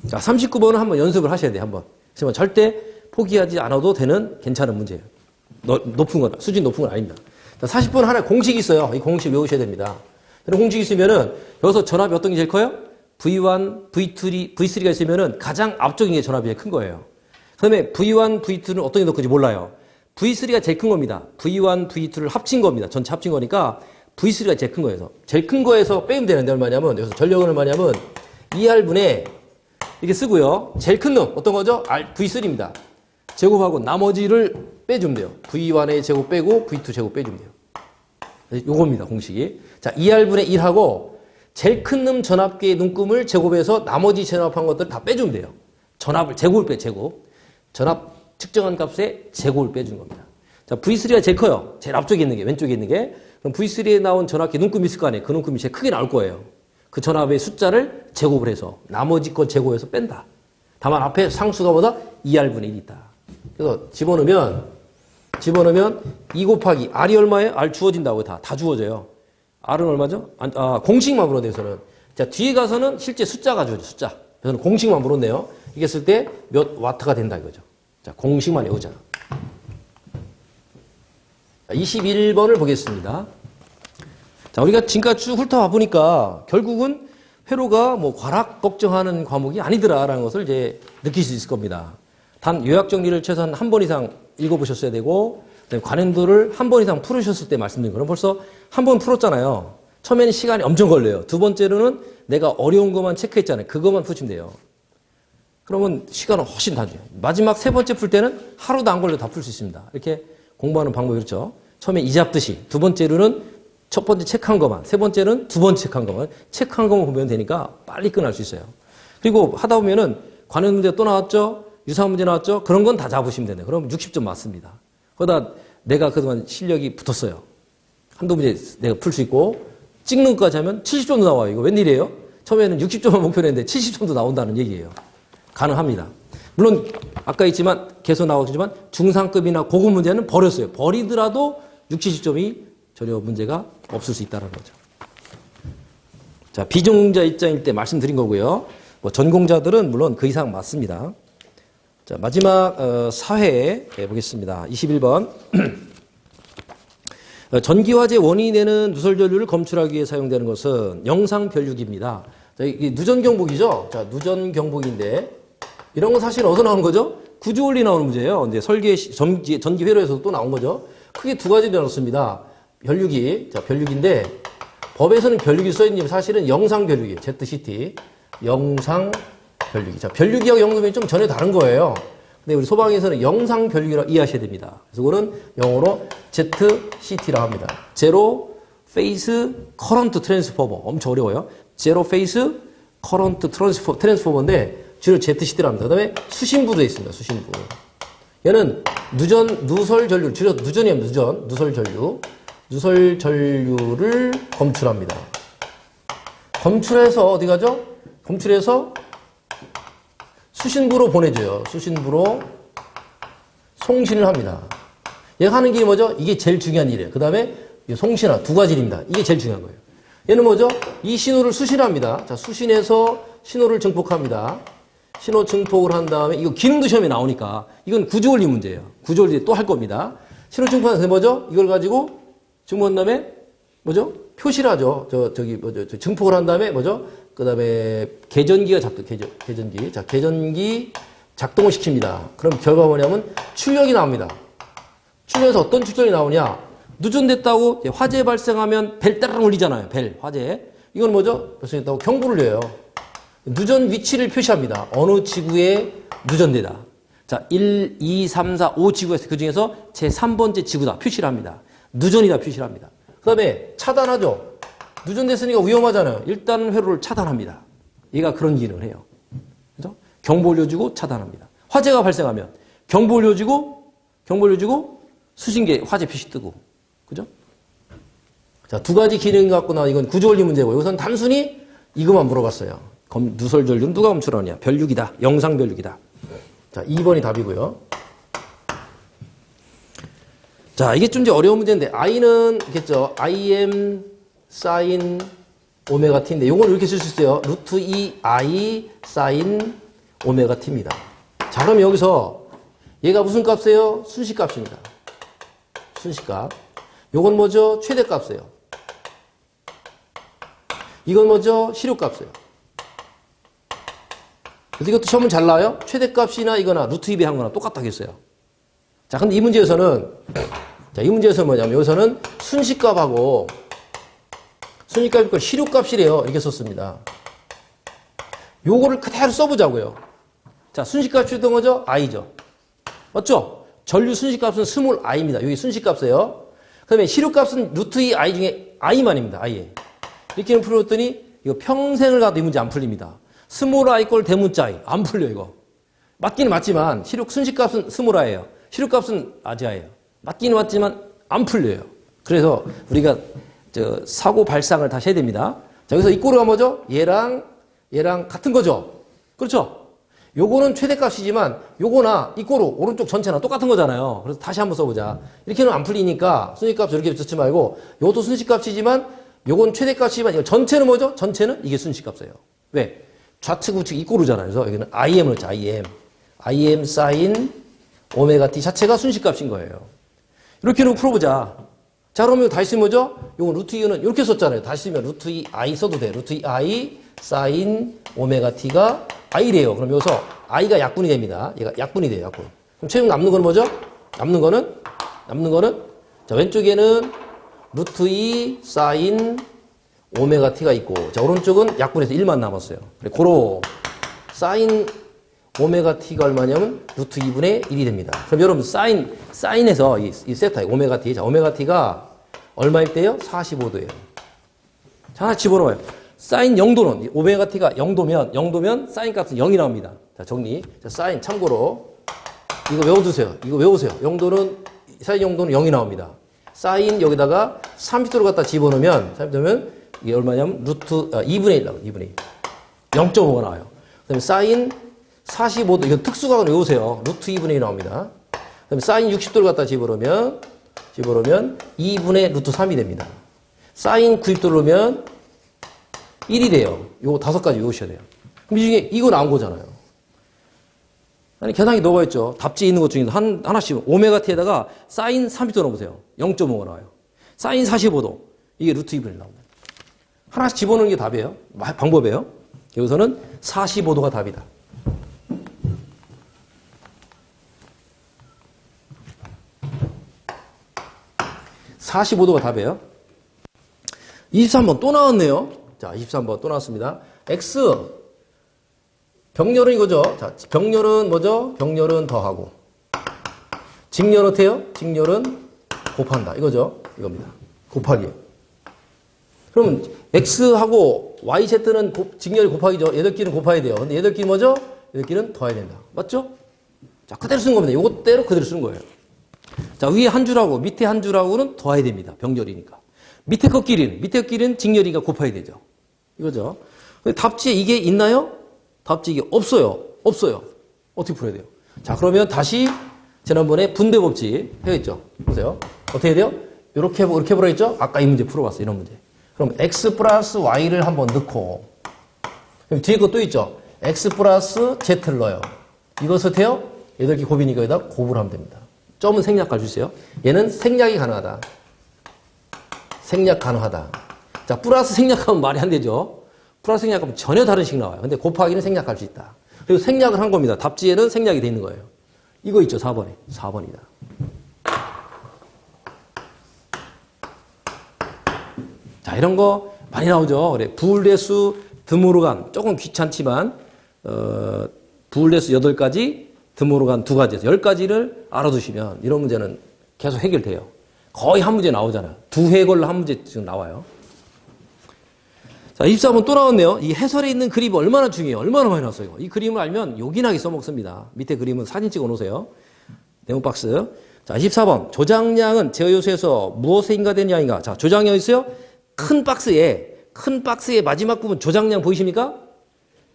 자, 39번은 한번 연습을 하셔야 돼요, 한번. 하지만 절대 포기하지 않아도 되는 괜찮은 문제예요. 높은 건, 수준 높은 건 아닙니다. 자, 40번 하나의 공식이 있어요. 이 공식 외우셔야 됩니다. 이런 공식이 있으면은, 여기서 전압이 어떤 게 제일 커요? V1, V3가 있으면은 가장 앞쪽인 게 전압이 제일 큰 거예요. 그 다음에 V1, V2는 어떤 게 더 큰지 몰라요. V3가 제일 큰 겁니다. V1, V2를 합친 겁니다. 전체 합친 거니까 V3가 제일 큰 거에서. 제일 큰 거에서 빼면 되는데 얼마냐면, 여기서 전력은 얼마냐면, 2R분의 이렇게 쓰고요. 제일 큰 놈 어떤 거죠? V3입니다. 제곱하고 나머지를 빼주면 돼요. V1의 제곱 빼고 V2 제곱 빼주면 돼요. 요겁니다. 공식이. 자, 2R분의 1하고 제일 큰 놈 전압계의 눈금을 제곱해서 나머지 전압한 것들 다 빼주면 돼요. 전압을 제곱을 제곱. 전압 측정한 값에 제곱을 빼주는 겁니다. 자, V3가 제일 커요. 제일 앞쪽에 있는 게, 왼쪽에 있는 게. 그럼 V3에 나온 전압계 눈금이 있을 거 아니에요. 그 눈금이 제일 크게 나올 거예요. 그 전압의 숫자를 제곱을 해서 나머지 거 제곱해서 뺀다. 다만 앞에 상수가 보다 2R분의 1이 있다. 그래서 집어넣으면 2 곱하기 R이 얼마예요? R 주어진다고 다 주어져요. R은 얼마죠? 공식만 물어내서는. 자, 뒤에 가서는 실제 숫자가 주어져, 숫자. 그래서 공식만 물었네요. 이게 쓸 때 몇 와트가 된다 이거죠. 자, 공식만 외우자. 21번을 보겠습니다. 자, 우리가 지금까지 쭉 훑어와 보니까 결국은 회로가 뭐 과락 걱정하는 과목이 아니더라라는 것을 이제 느낄 수 있을 겁니다. 단 요약 정리를 최소한 한 번 이상 읽어보셨어야 되고, 그다음에 관행도를 한 번 이상 풀으셨을 때 말씀드린 거는 벌써 한 번 풀었잖아요. 처음에는 시간이 엄청 걸려요. 두 번째로는 내가 어려운 것만 체크했잖아요. 그것만 푸시면 돼요. 그러면 시간은 훨씬 단조해요. 마지막 세 번째 풀 때는 하루도 안 걸려 다 풀 수 있습니다. 이렇게 공부하는 방법이 그렇죠. 처음에 이 잡듯이 두 번째로는 첫 번째 체크한 것만, 세 번째는 두 번째 체크한 것만 보면 되니까 빨리 끝날 수 있어요. 그리고 하다 보면은 관련 문제 또 나왔죠? 유사한 문제 나왔죠? 그런 건 다 잡으시면 되네요. 그럼 60점 맞습니다. 그러다 내가 그동안 실력이 붙었어요. 한두 문제 내가 풀 수 있고 찍는 것까지 하면 70점도 나와요. 이거 웬일이에요? 처음에는 60점만 목표로 했는데 70점도 나온다는 얘기예요. 가능합니다. 물론 아까 있지만 계속 나오지만 중상급이나 고급 문제는 버렸어요. 버리더라도 60, 70점이 전혀 문제가 없을 수 있다는 거죠. 자, 비전공자 입장일 때 말씀드린 거고요. 뭐 전공자들은 물론 그 이상 맞습니다. 자, 마지막 사회 보겠습니다. 21번. 전기화재 원인이 되는 누설전류를 검출하기 위해 사용되는 것은 영상별류기입니다. 자, 이게 누전경보기죠. 자, 누전경보기인데 이런 건 사실 어디서 나온 거죠? 구조원리 나오는 문제예요. 근데 설계 전기회로에서도 또 나온 거죠. 크게 두 가지로 나눴습니다. 별류기, 자, 별류기인데 법에서는 별류기 써있는 사실은 영상별류기, ZCT, 영상별류기. 자, 별류기하고 영상별류기 좀 전혀 다른 거예요. 근데 우리 소방에서는 영상별류기라고 이해하셔야 됩니다. 그래서 그거는 영어로 ZCT라고 합니다. 제로 페이스 커런트 트랜스포머. 엄청 어려워요. 제로 페이스 커런트 트랜스포머인데 주로 ZCT라고 합니다. 그 다음에 수신부도 있습니다. 수신부. 얘는 누설전류, 줄여서 누전이에요. 누설전류를 검출합니다. 검출해서 어디 가죠? 검출해서 수신부로 보내줘요. 수신부로 송신을 합니다. 얘가 하는 게 뭐죠? 이게 제일 중요한 일이에요. 그 다음에 송신화 두 가지 일입니다. 이게 제일 중요한 거예요. 얘는 뭐죠? 이 신호를 수신합니다. 자, 수신해서 신호를 증폭합니다. 신호 증폭을 한 다음에 이거 기능도 시험에 나오니까 이건 구조원리 문제예요. 구조원리 또 할 겁니다. 신호 증폭한 다음에 뭐죠? 이걸 가지고 증폭한 다음에 뭐죠? 표시를 하죠. 증폭을 한 다음에 뭐죠? 그 다음에 계전기가 계전기. 자, 계전기 작동을 시킵니다. 그럼 결과가 뭐냐면 출력이 나옵니다. 출력에서 어떤 출력이 나오냐? 누전됐다고 화재 발생하면 벨 따르릉 울리잖아요. 벨, 화재. 이건 뭐죠? 발생했다고 경보를 해요. 누전 위치를 표시합니다. 어느 지구에 누전되다. 자, 1, 2, 3, 4, 5 지구가 있어요. 그 중에서 제 3번째 지구다. 표시를 합니다. 누전이다. 표시를 합니다. 그 다음에 차단하죠. 누전됐으니까 위험하잖아요. 일단 회로를 차단합니다. 얘가 그런 기능을 해요. 그죠? 경보를 올려주고 차단합니다. 화재가 발생하면 경보를 올려주고 수신기에 화재 표시 뜨고. 그죠? 자, 두 가지 기능 갖고 나 이건 구조원리 문제고 여기서는 단순히 이것만 물어봤어요. 누설전류는 누가 검출하느냐? 별류기다. 영상별류기다. 자, 2번이 답이고요. 자, 이게 좀 이제 어려운 문제인데 I는 있겠죠. IM 사인 오메가 T인데 요걸 이렇게 쓸 수 있어요. 루트 2 I 사인 오메가 T입니다. 자, 그럼 여기서 얘가 무슨 값이에요? 순식값입니다. 순식값. 요건 뭐죠? 최대값이에요. 이건 뭐죠? 시료값이에요. 그래서 이것도 시험은 잘 나와요. 최대값이나 이거나 루트 2배 한 거나 똑같다겠어요. 자, 근데 이 문제에서는 뭐냐면 여기서는 순식값하고 순식값이 걸 시료값이래요. 이렇게 썼습니다. 요거를 그대로 써보자고요. 자, 순식값이 어떤 거죠? I죠. 맞죠? 전류 순식값은 스몰 i입니다. 여기 순식값이에요. 그 다음에 시료값은 루트 2 I 중에 I만입니다. I에. 이렇게 풀었더니 이거 평생을 가도 이 문제 안 풀립니다. 스몰 I 꼴 대문자 I. 안 풀려 이거. 맞기는 맞지만 순식값은 스몰 I예요. 시료값은 아지아예요. 맞기는 맞지만 안 풀려요. 그래서 우리가 사고 발상을 다시 해야 됩니다. 자, 여기서 이 꼬르가 뭐죠? 얘랑 같은 거죠. 그렇죠? 요거는 최대값이지만 요거나 이 꼬르 오른쪽 전체나 똑같은 거잖아요. 그래서 다시 한번 써보자. 이렇게는 안 풀리니까 순식값 저렇게 붙였지 말고 요것도 순식값이지만 요건 최대값이지만 이거 전체는 뭐죠? 전체는 이게 순식값이에요. 왜? 좌측 우측 이 꼬르잖아요. 그래서 여기는 IM을 넣죠. IM 사인 오메가 T 자체가 순식값인 거예요. 이렇게 놓고 풀어보자. 자, 그러면 다시 쓰면 뭐죠? 요건 루트 2는 이렇게 썼잖아요. 다시 쓰면 루트 2 I 써도 돼. 루트 2 I 사인 오메가 T가 I래요. 그럼 여기서 I가 약분이 됩니다. 얘가 약분이 돼요. 약분. 그럼 최종 남는 건 뭐죠? 남는 거는 자, 왼쪽에는 루트 2 사인 오메가 t가 있고, 자, 오른쪽은 약분해서 1만 남았어요. 그래, 고로 사인 오메가 t가 얼마냐면 루트 2분의 1이 됩니다. 그럼 여러분 사인에서 이 세타 오메가 t, 자, 오메가 t가 얼마일 때요? 45도예요. 자, 하나 집어넣어요. 사인 0도는 오메가 t가 0도면 사인 값은 0이 나옵니다. 자, 정리. 자, 사인 참고로 이거 외워두세요. 이거 외우세요. 0도는 사인 0도는 0이 나옵니다. 사인 여기다가 30도를 갖다 집어넣으면 이게 얼마냐면 루트 2분의 1 나와요. 2분의 1. 0.5가 나와요. 그다음에 사인 45도 이거 특수각은 외우세요. 루트 2분의 1 나옵니다. 그다음에 사인 60도를 갖다 집어넣으면 2분의 루트 3이 됩니다. 사인 90도를 넣으면 1이 돼요. 요거 5가지 외우셔야 돼요. 그럼 이 중에 이거 나온 거잖아요. 아니, 계산기 넣어가 있죠. 답지에 있는 것 중에 하나씩 오메가 t에다가 사인 30도 넣어보세요. 0.5가 나와요. 사인 45도. 이게 루트 2분의 1 나옵니다. 하나씩 집어넣는 게 답이에요. 방법이에요. 여기서는 45도가 답이다. (45도가) 답이에요. 23번 또 나왔네요. 자, 23번 또 나왔습니다. x 병렬은 이거죠. 자, 병렬은 뭐죠? 병렬은 더하고 직렬 어때요? 직렬은 곱한다. 이거죠. 이겁니다. 곱하기. 그러면 x하고 yz는 직렬이 곱하기죠. 8개는 곱해야 돼요. 근데 8개 뭐죠? 8개는 더해야 된다. 맞죠? 자, 그대로 쓰는 겁니다. 요것대로 그대로 쓰는 거예요. 자, 위에 한 줄하고 밑에 한 줄하고는 더해야 됩니다. 병렬이니까. 밑에 것끼리는 직렬이니까 곱해야 되죠. 이거죠. 근데 답지에 이게 있나요? 답지에 이게 없어요. 어떻게 풀어야 돼요? 자, 그러면 다시 지난번에 분배 법칙 해야겠죠. 보세요. 어떻게 해야 돼요? 이렇게 보라 했죠? 아까 이 문제 풀어봤어요. 이런 문제. 그럼 x 플러스 y를 한번 넣고, 그럼 뒤에 거 또 있죠? x 플러스 z를 넣어요. 이것을 어때요? 8개 곱이니까 여기다 곱을 하면 됩니다. 점은 생략 가주세요. 얘는 생략이 가능하다. 생략 가능하다. 자, 플러스 생략하면 말이 안 되죠. 플러스 생략하면 전혀 다른 식 나와요. 근데 곱하기는 생략할 수 있다. 그리고 생략을 한 겁니다. 답지에는 생략이 돼 있는 거예요. 이거 있죠, 4번에. 4번이다. 자, 이런 거 많이 나오죠. 그래, 부울대수 드모르간. 조금 귀찮지만, 부울대수 8가지, 드모르간 2가지에서 10가지를 알아두시면 이런 문제는 계속 해결돼요. 거의 한 문제 나오잖아요. 두 해 걸로 한 문제 지금 나와요. 자, 24번 또 나왔네요. 이 해설에 있는 그림이 얼마나 중요해요. 얼마나 많이 나왔어요. 이 그림을 알면 요긴하게 써먹습니다. 밑에 그림은 사진 찍어 놓으세요. 네모 박스. 자, 24번. 조장량은 제어요소에서 무엇에 인가된 양인가? 자, 조장량 있어요? 큰 박스에 마지막 부분 조장량 보이십니까?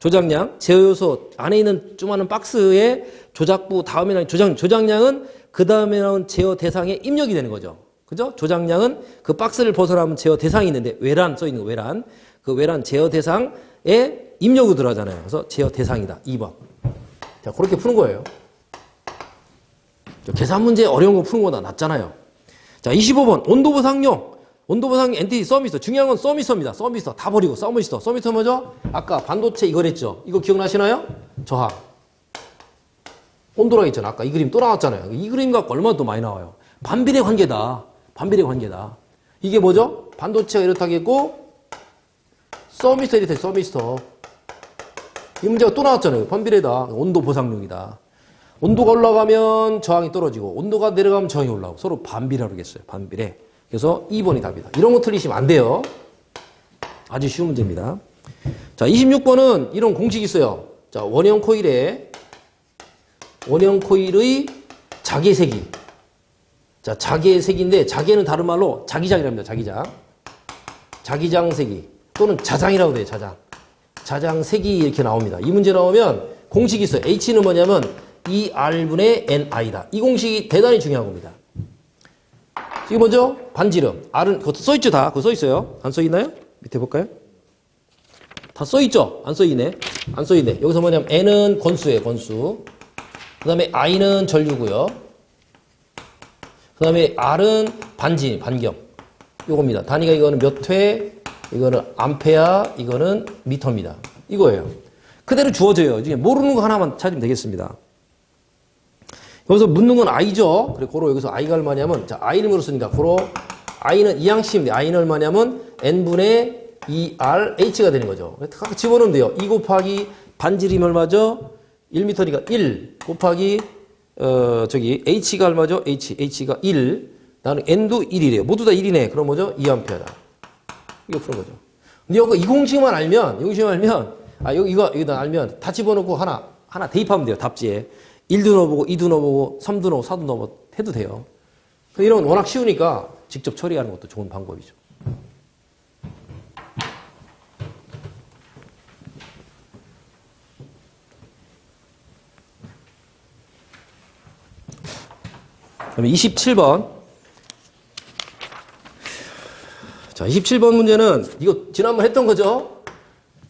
조장량. 제어요소 안에 있는 조그마한 박스에 조작부 다음에 나온 조장량은 그 다음에 나온 제어 대상에 입력이 되는 거죠. 그죠? 조장량은 그 박스를 벗어나면 제어 대상이 있는데 외란 써 있는 거 외란. 그 외란 제어 대상에 입력으로 들어가잖아요. 그래서 제어 대상이다. 2번. 자, 그렇게 푸는 거예요. 계산 문제 어려운 거 푸는 거보다 낫잖아요. 자, 25번. 온도보상용 엔티티 서미스터. 중요한 건 서미스터입니다. 서미스터. 다 버리고 서미스터. 서미스터 뭐죠? 아까 반도체 이거랬죠. 이거 기억나시나요? 저항. 온도랑 있잖아. 아까 이 그림 또 나왔잖아요. 이 그림 갖고 얼마나 또 많이 나와요. 반비례 관계다. 이게 뭐죠? 반도체가 이렇다겠고 서미스터 이렇다. 서미스터. 이 문제가 또 나왔잖아요. 반비례다. 온도 보상용이다. 온도가 올라가면 저항이 떨어지고 온도가 내려가면 저항이 올라오고 서로 반비례라고 그러겠어요. 반비례. 그래서 2번이 답이다. 이런 거 틀리시면 안 돼요. 아주 쉬운 문제입니다. 자, 26번은 이런 공식이 있어요. 자, 원형 코일의 자개 세기. 자, 자개 세기인데 자개는 다른 말로 자기장이랍니다. 자기장 세기 또는 자장이라고 돼요. 자장 세기 이렇게 나옵니다. 이 문제 나오면 공식이 있어요. H는 뭐냐면 ER분의 NI다. 이 공식이 대단히 중요한 겁니다. 이게 뭐죠? 반지름. R은 그것도 써있죠, 다. 그거 써있어요. 안 써있나요? 밑에 볼까요? 다 써있죠? 안 써있네. 여기서 뭐냐면 N은 건수예요, 건수. 그 다음에 I는 전류고요. 그 다음에 R은 반경. 요겁니다. 단위가 이거는 몇 회, 이거는 암페어, 이거는 미터입니다. 이거예요. 그대로 주어져요. 중에 모르는 거 하나만 찾으면 되겠습니다. 여기서 묻는 건 I죠. 그리고 고로 여기서 I가 얼마냐면, 자, I를 물었으니까, 고로 I는 이항식입니다. I는 얼마냐면, N분의 2RH가 되는 거죠. 각 집어넣으면 돼요. 2 곱하기 반지름이 얼마죠? 1m니까 1 곱하기 H가 얼마죠? H가 1. 나는 N도 1이래요. 모두 다 1이네. 그럼 뭐죠? 2A다. 이거 푸는 거죠. 근데 이거 이 공식만 알면, 이거 알면 다 집어넣고 하나 대입하면 돼요. 답지에. 1도 넣어보고, 2도 넣어보고, 3도 넣어보고, 4도 넣어보고 해도 돼요. 이런 건 워낙 쉬우니까 직접 처리하는 것도 좋은 방법이죠. 그다음에 27번. 자, 27번 문제는 이거 지난번 했던 거죠?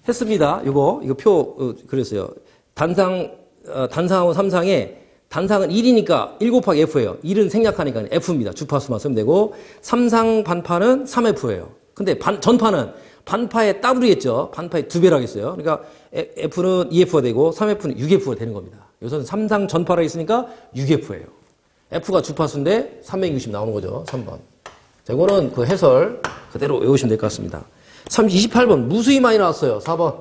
했습니다. 이거 표 그랬어요. 단상하고 삼상에 단상은 1이니까 1 곱하기 F예요. 1은 생략하니까 F입니다. 주파수만 쓰면 되고 삼상 반파는 3F예요. 근데 전파는 반파의 더블이겠죠. 반파의 2배라고 했어요. 그러니까 F는 2F가 되고 3F는 6F가 되는 겁니다. 여기서는 삼상 전파라 있으니까 6F예요. F가 주파수인데 360 나오는 거죠. 3번. 자, 이거는 그 해설 그대로 외우시면 될 것 같습니다. 28번 무수히 많이 나왔어요. 4번.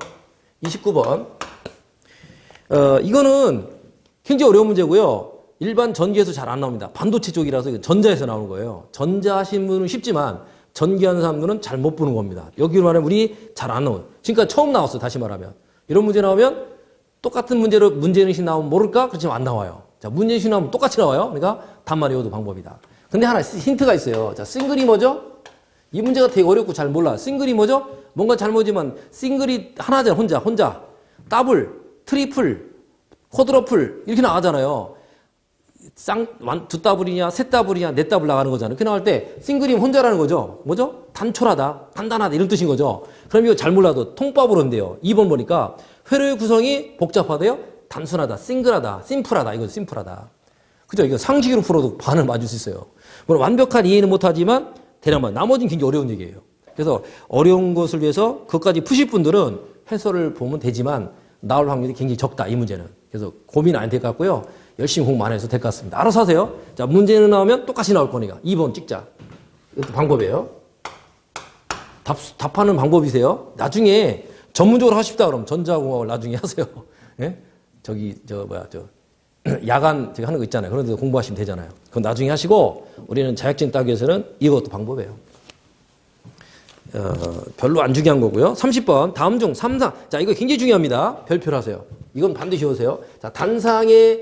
29번. 이거는 굉장히 어려운 문제고요. 일반 전기에서 잘 안 나옵니다. 반도체 쪽이라서 전자에서 나오는 거예요. 전자 하신 분은 쉽지만 전기하는 사람들은 잘 못 보는 겁니다. 여기로 말하면 우리 잘 안 나오는. 지금까지 처음 나왔어요. 다시 말하면. 이런 문제 나오면 똑같은 문제로 문제인식 나오면 모를까? 그렇지만 안 나와요. 자, 문제인식 나오면 똑같이 나와요. 그러니까 답만 외워도 방법이다. 근데 하나 힌트가 있어요. 자, 싱글이 뭐죠? 이 문제가 되게 어렵고 잘 몰라. 싱글이 뭐죠? 뭔가 잘못이면 싱글이 하나잖아. 혼자. 더블, 트리플, 쿼드러플 이렇게 나가잖아요. 두 더블이냐, 세 더블이냐, 네 더블 나가는 거잖아요. 이렇게 나갈 때 싱글이면 혼자라는 거죠. 뭐죠? 단촐하다, 간단하다 이런 뜻인 거죠. 그럼 이거 잘 몰라도 통법으로 한대요. 2번 보니까 회로의 구성이 복잡하대요. 단순하다, 싱글하다, 심플하다. 이거 심플하다. 그죠? 이거 상식으로 풀어도 반을 맞을 수 있어요. 물론 완벽한 이해는 못하지만 대략만 나머지는 굉장히 어려운 얘기예요. 그래서 어려운 것을 위해서 그것까지 푸실 분들은 해설을 보면 되지만 나올 확률이 굉장히 적다. 이 문제는. 그래서 고민 안 될 것 같고요. 열심히 공부만 해서 될 것 같습니다. 알아서 하세요. 자, 문제는 나오면 똑같이 나올 거니까. 2번 찍자. 이것도 방법이에요. 답하는 방법이세요. 나중에 전문적으로 하고 싶다 그러면 전자공학을 나중에 하세요. 예? 야간 하는 거 있잖아요. 그런 데서 공부하시면 되잖아요. 그건 나중에 하시고 우리는 자격증 따기 위해서는 이것도 방법이에요. 별로 안 중요한 거고요. 30번 다음 중 3상. 자, 이거 굉장히 중요합니다. 별표를 하세요. 이건 반드시 외우세요. 자, 단상의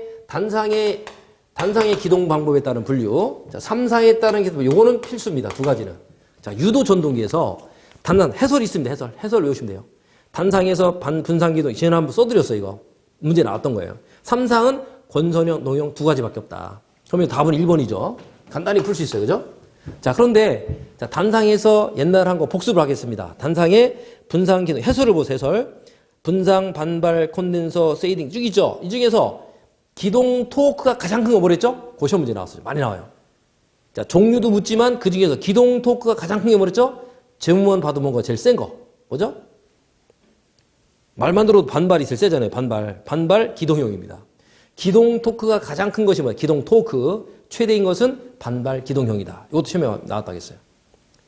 기동 방법에 따른 분류. 자, 3상에 따른 기동. 요거는 필수입니다. 두 가지는. 자, 유도 전동기에서 단상 해설이 있습니다. 해설 외우시면 돼요. 단상에서 분상 기동 지난번 써드렸어요. 이거 문제 나왔던 거예요. 3상은 권선형, 농형 두 가지밖에 없다. 그러면 답은 1번이죠. 간단히 풀 수 있어요. 그죠? 자, 그런데 자, 단상에서 옛날 한 거 복습을 하겠습니다. 단상의 분상 기능 해설을 보세요. 해설. 분상, 반발, 콘덴서, 세이딩 쭉 있죠. 이 중에서 기동 토크가 가장 큰 거 뭐랬죠? 그 시험 문제 나왔어요. 많이 나와요. 자, 종류도 묻지만 그 중에서 기동 토크가 가장 큰 게 뭐랬죠? 제목만 봐도 뭔가 제일 센 거. 뭐죠? 말만 들어도 반발이 제일 세잖아요. 반발 기동형입니다. 기동 토크가 가장 큰 것이 뭐예요? 기동 토크. 최대인 것은 반발 기동형이다. 이것도 시험에 나왔다겠어요.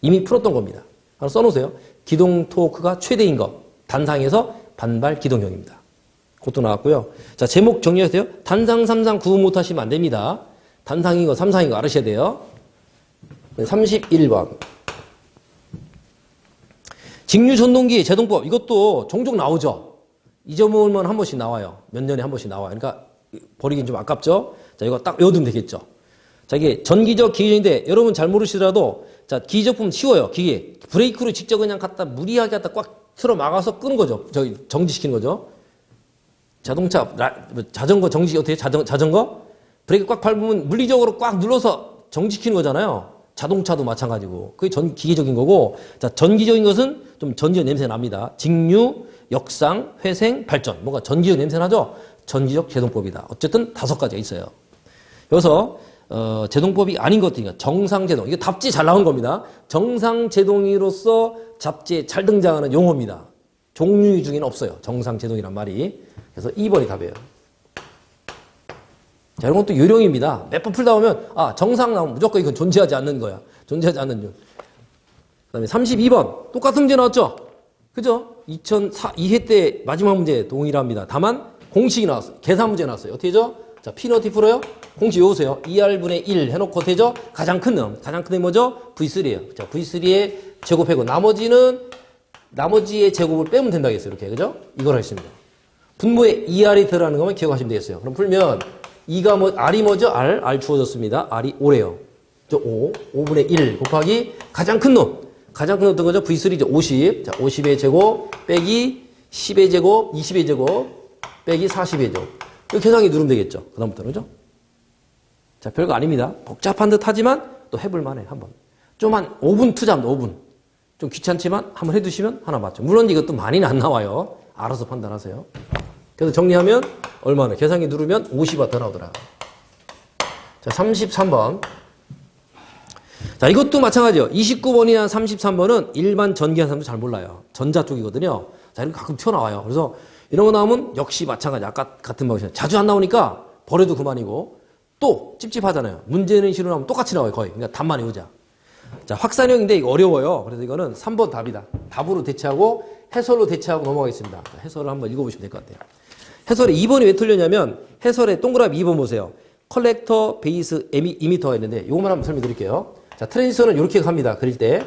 이미 풀었던 겁니다. 하나 써놓으세요. 기동 토크가 최대인 것. 단상에서 반발 기동형입니다. 그것도 나왔고요. 자, 제목 정리하세요. 단상, 삼상 구분 못하시면 안 됩니다. 단상인 거, 삼상인 거 알으셔야 돼요. 31번. 직류전동기 제동법. 이것도 종종 나오죠. 잊어먹으면 한 번씩 나와요. 몇 년에 한 번씩 나와요. 그러니까 버리긴 좀 아깝죠. 자, 이거 딱 외워두면 되겠죠. 자, 이게 전기적 기계인데 여러분 잘 모르시더라도 자, 기계적품 쉬워요. 기계. 브레이크로 직접 그냥 갖다 무리하게 갖다 꽉 틀어 막아서 끄는 거죠. 정지시키는 거죠. 자전거 정지 어떻게 자전거? 브레이크 꽉 밟으면 물리적으로 꽉 눌러서 정지시키는 거잖아요. 자동차도 마찬가지고. 그게 기계적인 거고. 자, 전기적인 것은 좀 전기적 냄새 납니다. 직류, 역상, 회생, 발전. 뭔가 전기적 냄새 나죠? 전기적 제동법이다. 어쨌든 5가지가 있어요. 여기서 제동법이 아닌 것들이니까 정상제동. 이게 답지 잘 나온 겁니다. 정상제동이로서 잡지에 잘 등장하는 용어입니다. 종류 중에는 없어요. 정상제동이란 말이. 그래서 2번이 답이에요. 자, 이런 것도 요령입니다. 몇 번 풀다 보면 정상 나오면 무조건 이건 존재하지 않는 거야. 존재하지 않는 중. 그 다음에 32번. 똑같은 문제 나왔죠? 그죠? 2004, 2회 때 마지막 문제 동일합니다. 다만 공식이 나왔어요. 계산 문제 나왔어요. 어떻게 되죠? 자, P는 어떻게 풀어요? 공식 외우세요. 2R분의 1 해놓고 어떻게 되죠? 가장 큰 놈. 가장 큰 놈이 뭐죠? V3예요. 자, V3의 제곱하고 나머지의 제곱을 빼면 된다고 했어요. 이렇게. 그죠? 이걸 하겠습니다. 분모에 2R이 들어가는 것만 기억하시면 되겠어요. 그럼 풀면 2가 R이 뭐죠? R 주어졌습니다. R이 5래요. 5분의 1 곱하기 가장 큰 놈. 가장 큰 어떤 거죠? V3죠. 50. 자, 50의 제곱 빼기 10의 제곱, 20의 제곱 빼기 40의 제곱. 이거 계산기 누르면 되겠죠. 그다음부터는, 그죠? 자, 별거 아닙니다. 복잡한 듯 하지만 또 해볼 만해, 한번. 좀 한 5분 투자합니다, 5분. 좀 귀찮지만 한번 해두시면 하나 맞죠. 물론 이것도 많이는 안 나와요. 알아서 판단하세요. 그래서 정리하면 얼마나? 계산기 누르면 50와 더 나오더라. 자, 33번. 자, 이것도 마찬가지요. 29번이나 33번은 일반 전기한 사람도 잘 몰라요. 전자 쪽이거든요. 자, 이렇게 가끔 튀어나와요. 그래서 이런 거 나오면 역시 마찬가지. 아까 같은 방식이에요. 자주 안 나오니까 버려도 그만이고 또 찝찝하잖아요. 문제는 식으로 나오면 똑같이 나와요, 거의. 그러니까 답만 외우자. 자, 확산형인데 이거 어려워요. 그래서 이거는 3번 답이다. 답으로 대체하고 해설로 대체하고 넘어가겠습니다. 자, 해설을 한번 읽어보시면 될 것 같아요. 해설에 2번이 왜 틀렸냐면 해설에 동그라미 2번 보세요. 컬렉터, 베이스, 이미터가 있는데 이것만 한번 설명드릴게요. 자, 트랜지스터는 이렇게 갑니다. 그릴 때.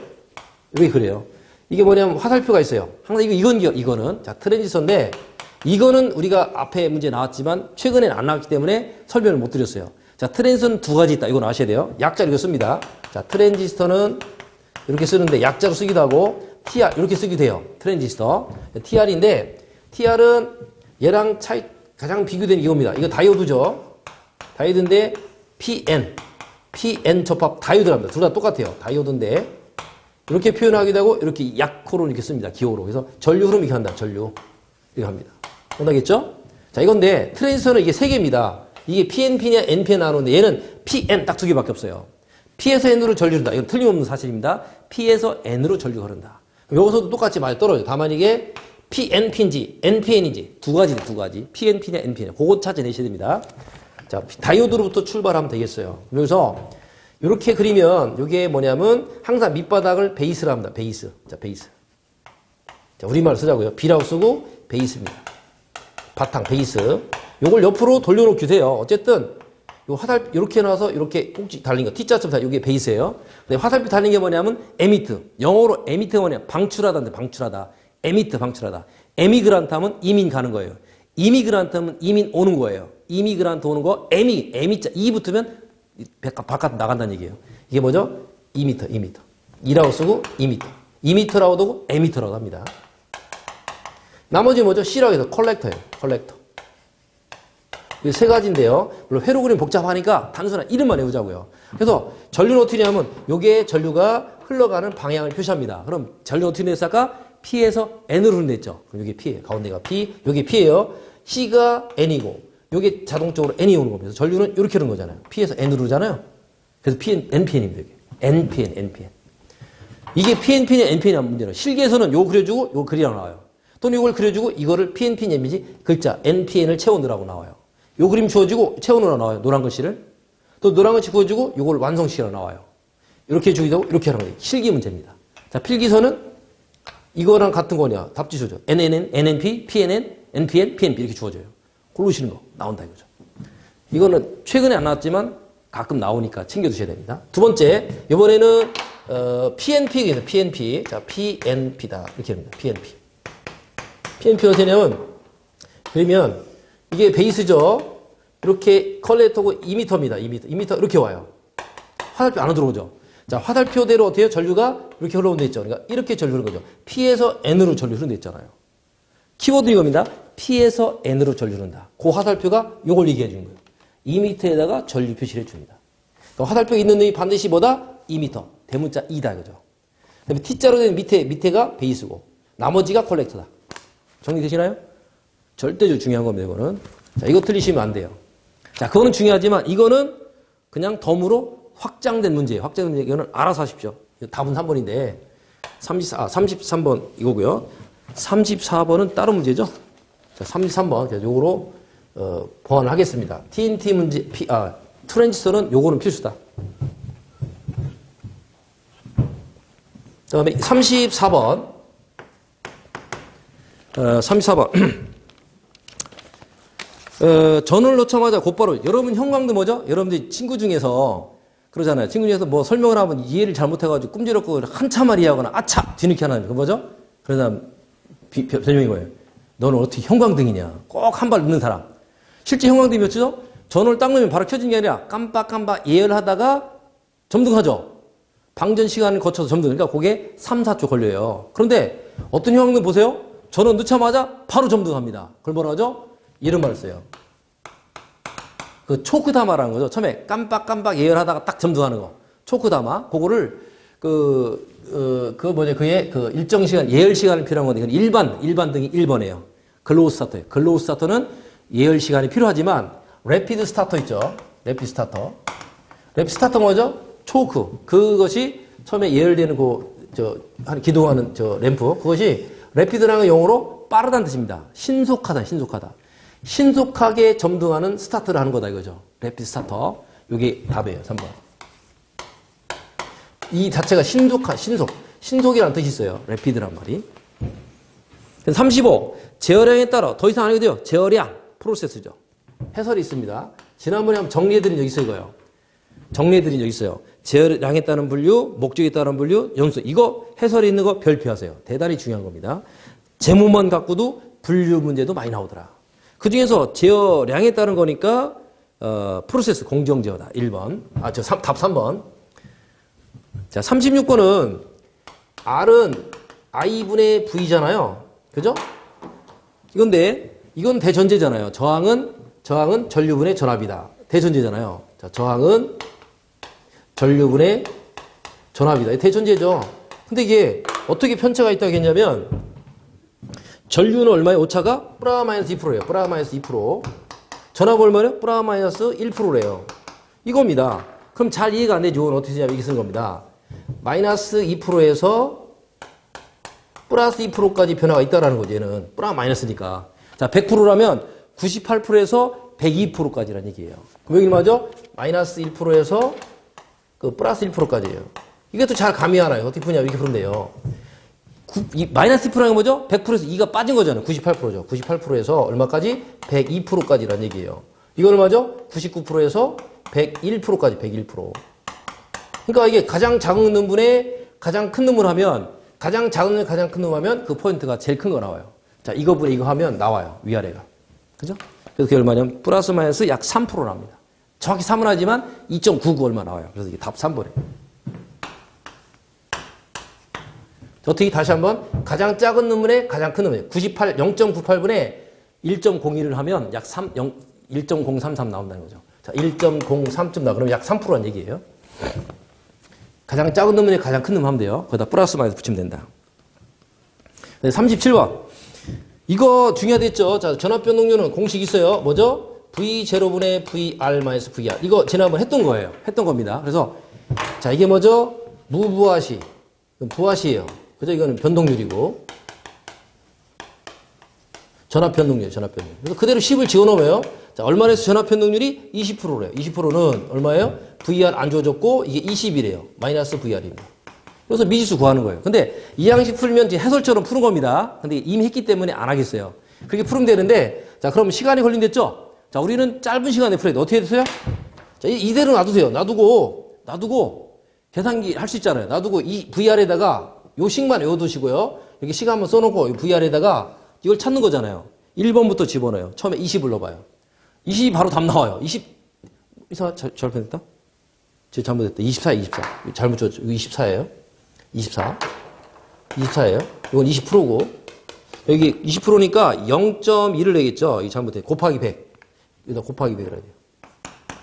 왜 그래요? 이게 뭐냐면 화살표가 있어요. 항상 이거는. 자, 트랜지스터인데 이거는 우리가 앞에 문제 나왔지만 최근에는 안 나왔기 때문에 설명을 못 드렸어요. 자, 트랜지스터는 두 가지 있다. 이건 아셔야 돼요. 약자로 이거 씁니다. 자, 트랜지스터는 이렇게 쓰는데 약자로 쓰기도 하고 TR 이렇게 쓰기도 돼요. 트랜지스터. TR인데 TR은 얘랑 가장 비교되는 이겁니다. 이거 다이오드죠. 다이오드인데 PN 접합 다이오드랍니다. 둘 다 똑같아요. 다이오드인데 이렇게 표현하기도 하고 이렇게 약호로 이렇게 씁니다. 기호로. 그래서 전류 흐름 이렇게 한다. 전류. 이렇게 합니다. 정답겠죠? 자, 이건데 트랜지스터는 이게 세 개입니다. 이게 PNP냐 NP냐 나누는데 얘는 PN 딱 두 개밖에 없어요. P에서 N으로 전류 흐른다. 이건 틀림없는 사실입니다. P에서 N으로 전류가 흐른다. 여기서도 똑같이 많이 떨어져요. 다만 이게 PNP인지 NPN인지 두 가지. PNP냐 NP냐. 그거 찾아내셔야 됩니다. 자, 다이오드로부터 출발하면 되겠어요. 그래서 이렇게 그리면 이게 뭐냐면 항상 밑바닥을 베이스라 합니다. 베이스. 자, 베이스. 자, 우리말 쓰자고요. B라고 쓰고 베이스입니다. 바탕, 베이스. 요걸 옆으로 돌려놓기도 돼요. 어쨌든 요 화살표 이렇게 놔서 이렇게 꼭지 달린 거 T자처럼 다 이게 베이스예요. 근데 화살표 달린 게 뭐냐면 에미트. 영어로 에미트가 뭐냐? 방출하다인데 방출하다. 에미트 방출하다. 에미그란트 하면 이민 가는 거예요. 이미그란트 하면 이민 오는 거예요. 이미그란트 오는 거 에미자 이 붙으면 바깥 나간다는 얘기예요. 이게 뭐죠? 2m. 2라고 쓰고 2m. 2m라고 하고 에미터라고 합니다. 나머지 뭐죠? C라고 해서 컬렉터예요. 컬렉터. 이 세 가지인데요. 물론 회로 그림 복잡하니까 단순한 이름만 외우자고요. 그래서 전류는 어떻게 하냐면 요게 전류가 흘러가는 방향을 표시합니다. 그럼 전류 어떻게 됐어? 아까 P에서 N으로 흐른댔죠. 그럼 요게 P예요. 가운데가 P, 요게 P예요. C가 N이고 요게 자동적으로 N이 오는 겁니다. 전류는 이렇게 흐르는 거잖아요. P에서 N으로 흐르잖아요. 그래서 NPN입니다. 이게. NPN. 이게 PNP냐 NPN이냐 문제는 실기에서는 요거 그려주고 요거 그리라고 나와요. 또는 요걸 그려주고 이거를 PNP냐인지 글자 NPN을 채워넣으라고 나와요. 요 그림 주어지고 채워넣으라고 나와요. 노란 글씨를. 또 노란 글씨 보여주고 요걸 완성시키라고 나와요. 이렇게 주기도 하고 이렇게 하는 거예요. 실기 문제입니다. 자, 필기서는 이거랑 같은 거냐. 답지수죠. NNN, NNP, PNN, NPN, PNP 이렇게 주어져요. 고르시는 거 나온다 이거죠. 이거는 최근에 안 나왔지만 가끔 나오니까 챙겨두셔야 됩니다. 두 번째, 이번에는 PNP겠네요. PNP. 자, PNP다. 이렇게 합니다. PNP. PNP가 어떻게 되냐면 그러면 이게 베이스죠. 이렇게 컬렉터고 2m입니다. 2m 이렇게 와요. 화살표 안으로 들어오죠. 자, 화살표대로 어때요? 전류가 이렇게 흘러온다 있죠. 그러니까 이렇게 전류 흐르는 거죠. P에서 N으로 전류 흐른다 있잖아요. 키워드 이겁니다. P에서 N으로 전류 흐른다. 그 화살표가 이걸 얘기해 주는 거예요. 2m에다가 전류 표시를 해줍니다. 그러니까 화살표 있는 놈이 반드시 뭐다? 2m. 대문자 2다 이거죠. 그다음에 T자로 된 밑에가 베이스고 나머지가 컬렉터다. 정리되시나요? 절대적으로 중요한 겁니다, 이거는. 자, 이거 틀리시면 안 돼요. 자, 그거는 중요하지만 이거는 그냥 덤으로 확장된 문제예요. 확장된 문제, 이거는 알아서 하십시오. 답은 3번인데, 33번 이거고요. 34번은 다른 문제죠. 자, 33번. 그래서 요거로, 보완을 하겠습니다. TNT 문제, 트랜지스터는 요거는 필수다. 그 다음에 34번. 34번. 전원을 놓자마자 곧바로, 여러분 형광등 뭐죠? 여러분들 친구 중에서 그러잖아요. 친구 중에서 뭐 설명을 하면 이해를 잘못해가지고 꿈지럽고 한참을 이해하거나 아차! 뒤늦게 하는 거 뭐죠? 그런 사람 별명이 뭐예요? 너는 어떻게 형광등이냐? 꼭 한 발 늦는 사람. 실제 형광등이 몇 초죠? 전원을 딱 놓으면 바로 켜진 게 아니라 깜빡깜빡 예열하다가 점등하죠. 방전 시간을 거쳐서 점등. 그러니까 그게 3, 4초 걸려요. 그런데 어떤 형광등 보세요? 전원 넣자마자 바로 점등합니다. 그걸 뭐라 하죠? 이런 말을 써요. 그 초크다마라는 거죠. 처음에 깜빡깜빡 예열하다가 딱 점등하는 거. 초크다마. 그거를 그의 일정 시간, 예열 시간이 필요한 건데, 이건 일반 등이 1번이에요. 글로우 스타터예요. 글로우 스타터는 예열 시간이 필요하지만, 래피드 스타터 있죠. 래피드 스타터. 래피드 스타터 뭐죠? 초크. 그것이 처음에 예열되는 기동하는 램프. 그것이 래피드라는 용어로 빠르다는 뜻입니다. 신속하다. 신속하게 점등하는 스타트를 하는 거다 이거죠. 래피드 스타터. 이게 답이에요. 3번. 이 자체가 신속이라는 뜻이 있어요. 래피드란 말이. 35. 제어량에 따라 더 이상 안 해도 돼요. 제어량. 프로세스죠. 해설이 있습니다. 지난번에 한번 정리해드린 적 있어요. 이거요. 정리해드린 적 있어요. 제어량에 따른 분류, 목적에 따른 분류, 연수. 이거 해설이 있는 거 별표하세요. 대단히 중요한 겁니다. 제목만 갖고도 분류 문제도 많이 나오더라. 그 중에서 제어량에 따른 거니까 프로세스 공정 제어다. 1번. 답 3번. 자, 36번은 R은 I분의 V잖아요. 그죠? 이건 대전제잖아요. 저항은 전류분의 전압이다. 대전제잖아요. 자, 저항은 전류분의 전압이다. 대전제죠. 근데 이게 어떻게 편차가 있다고 했냐면, 전류는 얼마예요? 오차가? 플러스 2%예요. 플러스 2%. 전압은 얼마예요? 플러스 1%래요. 이겁니다. 그럼 잘 이해가 안 되죠. 이건 어떻게 되냐면 이렇게 쓰는 겁니다. 마이너스 2%에서 플러스 2%까지 변화가 있다라는 거죠. 얘는 플러스 마이너스니까. 자, 100%라면 98%에서 102%까지라는 얘기예요. 그럼 여기 맞죠? 마이너스 1%에서 플러스 1%까지예요. 이것도 잘 감이 안 와요. 어떻게 푸냐? 이렇게 풀면 돼요. 마이너스 2%라는 건 뭐죠? 100%에서 2가 빠진 거잖아요. 98%죠. 98%에서 얼마까지? 102%까지라는 얘기예요. 이건 얼마죠? 99%에서 101%까지, 101%. 그러니까 이게 가장 작은 능분에 가장 큰 능분 하면, 가장 작은 능분에 가장 큰 능분 하면 그 포인트가 제일 큰 거 나와요. 자, 이거분에 이거 하면 나와요. 위아래가. 그죠? 그래서 그게 얼마냐면 플러스 마이너스 약 3% 나옵니다. 정확히 3은 하지만 2.99 얼마 나와요. 그래서 이게 답 3번이에요. 어떻게 다시 한번 가장 작은 능분에 가장 큰 능분 0.98분에 1.01을 하면 약 1.033 나온다는 거죠. 자, 1.03쯤 나와. 그러면 약 3%라는 얘기예요. 가장 작은 능분에 가장 큰 능분 하면 돼요. 거기다 플러스 마이너스 붙이면 된다. 37번. 이거 중요하겠죠. 자, 전압 변동률은 공식 있어요. 뭐죠? V0분의 VR-VR. 이거 지난번 했던 거예요. 했던 겁니다. 그래서 자, 이게 뭐죠? 무부하시. 부하시예요. 그죠? 이거는 변동률이고. 전압 변동률, 전압 변동률. 그래서 그대로 10을 지어놓으면, 자, 얼마나 해서 전압 변동률이 20%래요. 20%는 얼마예요? VR 안 주어졌고, 이게 20이래요. 마이너스 VR입니다. 그래서 미지수 구하는 거예요. 근데 이 양식 풀면 이제 해설처럼 푸는 겁니다. 근데 이미 했기 때문에 안 하겠어요. 그렇게 풀으면 되는데, 자, 그럼 시간이 걸린댔죠? 자, 우리는 짧은 시간에 풀어야 돼. 어떻게 해주세요? 자, 이대로 놔두세요. 놔두고, 계산기 할 수 있잖아요. 놔두고 이 VR에다가 요 식만 외워두시고요. 여기 시간 한번 써놓고 이 VR에다가 이걸 찾는 거잖아요. 1번부터 집어넣어요. 처음에 20을 넣어봐요. 20이 바로 답 나와요. 20, 잘못했다? 제가 잘못했다. 24, 24. 잘못 줬죠. 이거 24예요. 24예요. 이건 20%고. 여기 20%니까 0.1을 내겠죠. 이거 잘못했다. 곱하기 100. 여기다 곱하기 100을 해야 돼요.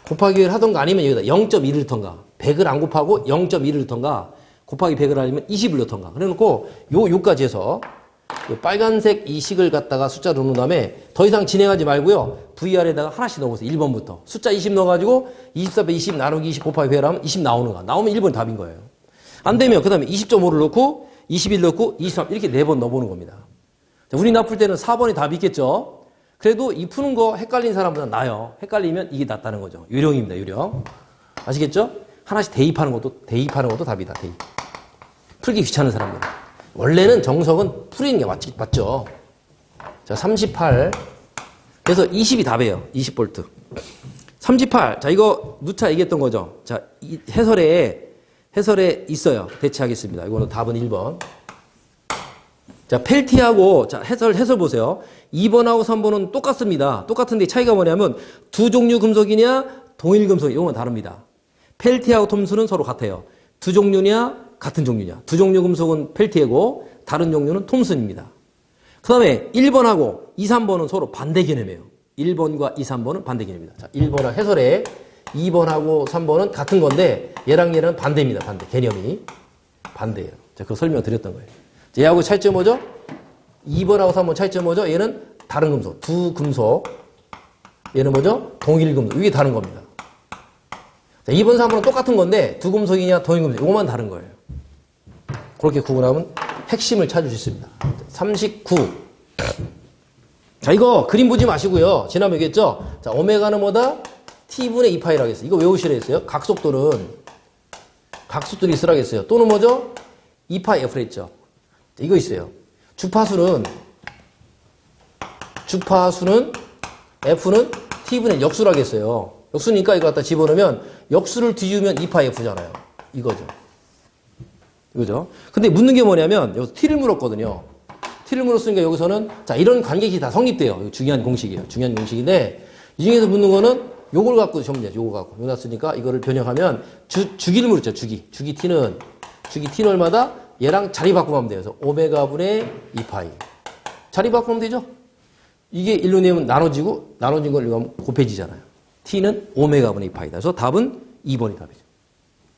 곱하기 1을 하던가 아니면 여기다 0.1을 넣던가. 100을 안 곱하고 0.1을 넣던가. 곱하기 100을 아니면 20을 넣던가. 그래 놓고 요까지 해서 요 빨간색 이 식을 갖다가 숫자로 넣은 다음에 더 이상 진행하지 말고요. VR에다가 하나씩 넣어보세요. 1번부터. 숫자 20 넣어가지고 24배 20 나누기 20 곱하기 100을 하면 20 나오는 거야. 나오면 1번 답인 거예요. 안 되면 그 다음에 20.5를 넣고 21 넣고 23 이렇게 4번 넣어보는 겁니다. 자, 운이 나쁠 때는 4번이 답이 있겠죠. 그래도 이 푸는 거 헷갈린 사람보다 나아요. 헷갈리면 이게 낫다는 거죠. 요령입니다. 요령. 아시겠죠? 하나씩 대입하는 것도 답이다. 대입. 풀기 귀찮은 사람들. 원래는 정석은 풀이는 게 맞죠. 자, 38. 그래서 20이 답이에요. 20V. 38. 자, 이거 누차 얘기했던 거죠. 자, 이 해설에 있어요. 대체하겠습니다. 이거는 답은 1번. 자, 펠티하고, 자, 해설 보세요. 2번하고 3번은 똑같습니다. 똑같은데 차이가 뭐냐면 두 종류 금속이냐, 동일 금속, 이건 다릅니다. 펠티하고 톰수는 서로 같아요. 두 종류냐, 같은 종류냐. 두 종류 금속은 펠티이고, 다른 종류는 톰슨입니다. 그 다음에 1번하고 2, 3번은 서로 반대 개념이에요. 1번과 2, 3번은 반대 개념입니다. 자, 1번은 해설에 2번하고 3번은 같은 건데 얘랑 얘는 반대입니다. 반대. 개념이 반대예요. 자, 그거 설명드렸던 거예요. 자, 얘하고 차이점 뭐죠? 2번하고 3번 차이점 뭐죠? 얘는 다른 금속. 두 금속. 얘는 뭐죠? 동일 금속. 이게 다른 겁니다. 자, 2번, 3번은 똑같은 건데 두 금속이냐 동일 금속. 이것만 다른 거예요. 그렇게 구분하면 핵심을 찾을 수 있습니다. 39. 자, 이거 그림 보지 마시고요. 지난번에 얘기했죠? 자, 오메가는 뭐다? T분의 2파이라고 했어요. 이거 외우시라 했어요. 각속도는 있으라고 했어요. 또는 뭐죠? 2파이 F를 했죠. 자, 이거 있어요. 주파수는 F는 T분의 역수라고 했어요. 역수니까 이거 갖다 집어넣으면 역수를 뒤집으면 2파이 F잖아요. 이거죠. 근데 묻는 게 뭐냐면 여기서 T를 물었거든요. T를 물었으니까 여기서는 자, 이런 관계식이 다 성립돼요. 이거 중요한 공식이에요. 중요한 공식인데 이 중에서 묻는 거는 요걸 갖고 시험 문제. 요거 갖고. 요거 났으니까 이거를 변형하면 주기를 물었죠. 주기 T는 얼마다? 얘랑 자리 바꾸면 돼요. 그래서 오메가분의 2파이. 자리 바꾸면 되죠? 이게 1로 내면 나눠진 걸 이거 하면 곱해지잖아요. T는 오메가분의 2파이다. 그래서 답은 2번이 답이죠.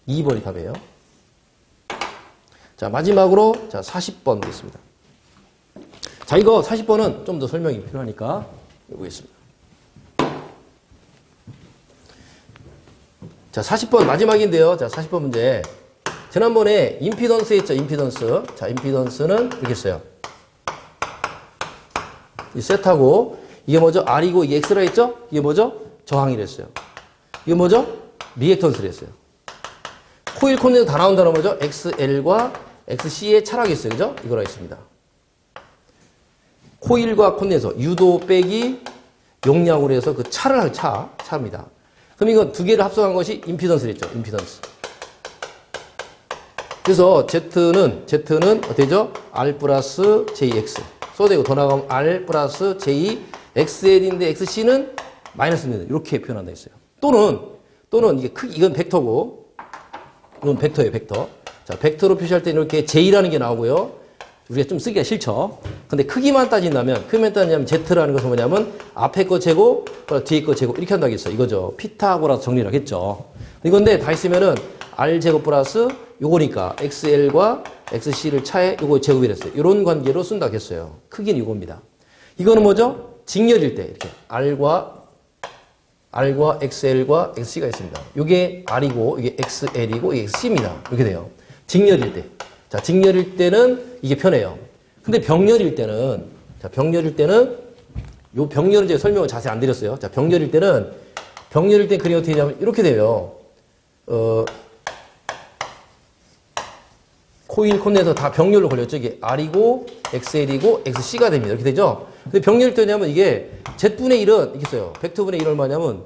2번이 답이에요. 자, 마지막으로, 자, 40번 보겠습니다. 자, 이거 40번은 좀 더 설명이 필요하니까 해보겠습니다. 자, 40번 마지막인데요. 자, 40번 문제. 지난번에 임피던스 했죠, 임피던스. 자, 임피던스는 이렇게 했어요. 이 세트하고, 이게 뭐죠? R이고, 이게 X라 했죠? 이게 뭐죠? 저항이라 했어요. 이게 뭐죠? 리액턴스라 했어요. 코일 콘덴서 다 나온 단어 뭐죠? XL과 XC의 차라고 했어요. 그죠? 이거라 했습니다. 코일과 콘덴서, 유도 빼기 용량으로 해서 그 차를 할 차입니다. 그럼 이거 두 개를 합성한 것이 임피던스를 했죠. 임피던스. 그래서 Z는 어떻게 되죠? R 플러스 JX. 써대고 더 나가면 R 플러스 J XL인데 XC는 마이너스입니다. 이렇게 표현한다 했어요. 또는 이게 크기, 이건 벡터고, 이건 벡터예요, 벡터. 자, 벡터로 표시할 때는 이렇게 J라는 게 나오고요. 우리가 좀 쓰기가 싫죠. 근데 크기만 따진다면 Z라는 것은 뭐냐면 앞에 거 제곱, 뒤에 거 제곱 이렇게 한다고 했어요. 이거죠. 피타고라스 정리를 하겠죠. 이건데 다 있으면은 R 제곱 플러스 요거니까 XL과 XC를 차에 요거 제곱이라 했어요. 이런 관계로 쓴다고 했어요. 크기는 이겁니다. 이거는 뭐죠? 직렬일 때 이렇게 R과 XL과 XC가 있습니다. 이게 R이고 이게 XL이고 이게 XC입니다. 이렇게 돼요. 직렬일 때. 자, 직렬일 때는 이게 편해요. 근데 병렬일 때는 요 병렬은 제가 설명을 자세히 안 드렸어요. 자, 병렬일 때는 그림이 어떻게 되냐면 이렇게 돼요. 코일 콘덴서 다 병렬로 걸렸죠. 이게 R이고 XL이고 XC가 됩니다. 이렇게 되죠. 근데 병렬일 때냐면 이게 Z분의 1은 이렇게 써요. 벡터분의 1 얼마냐면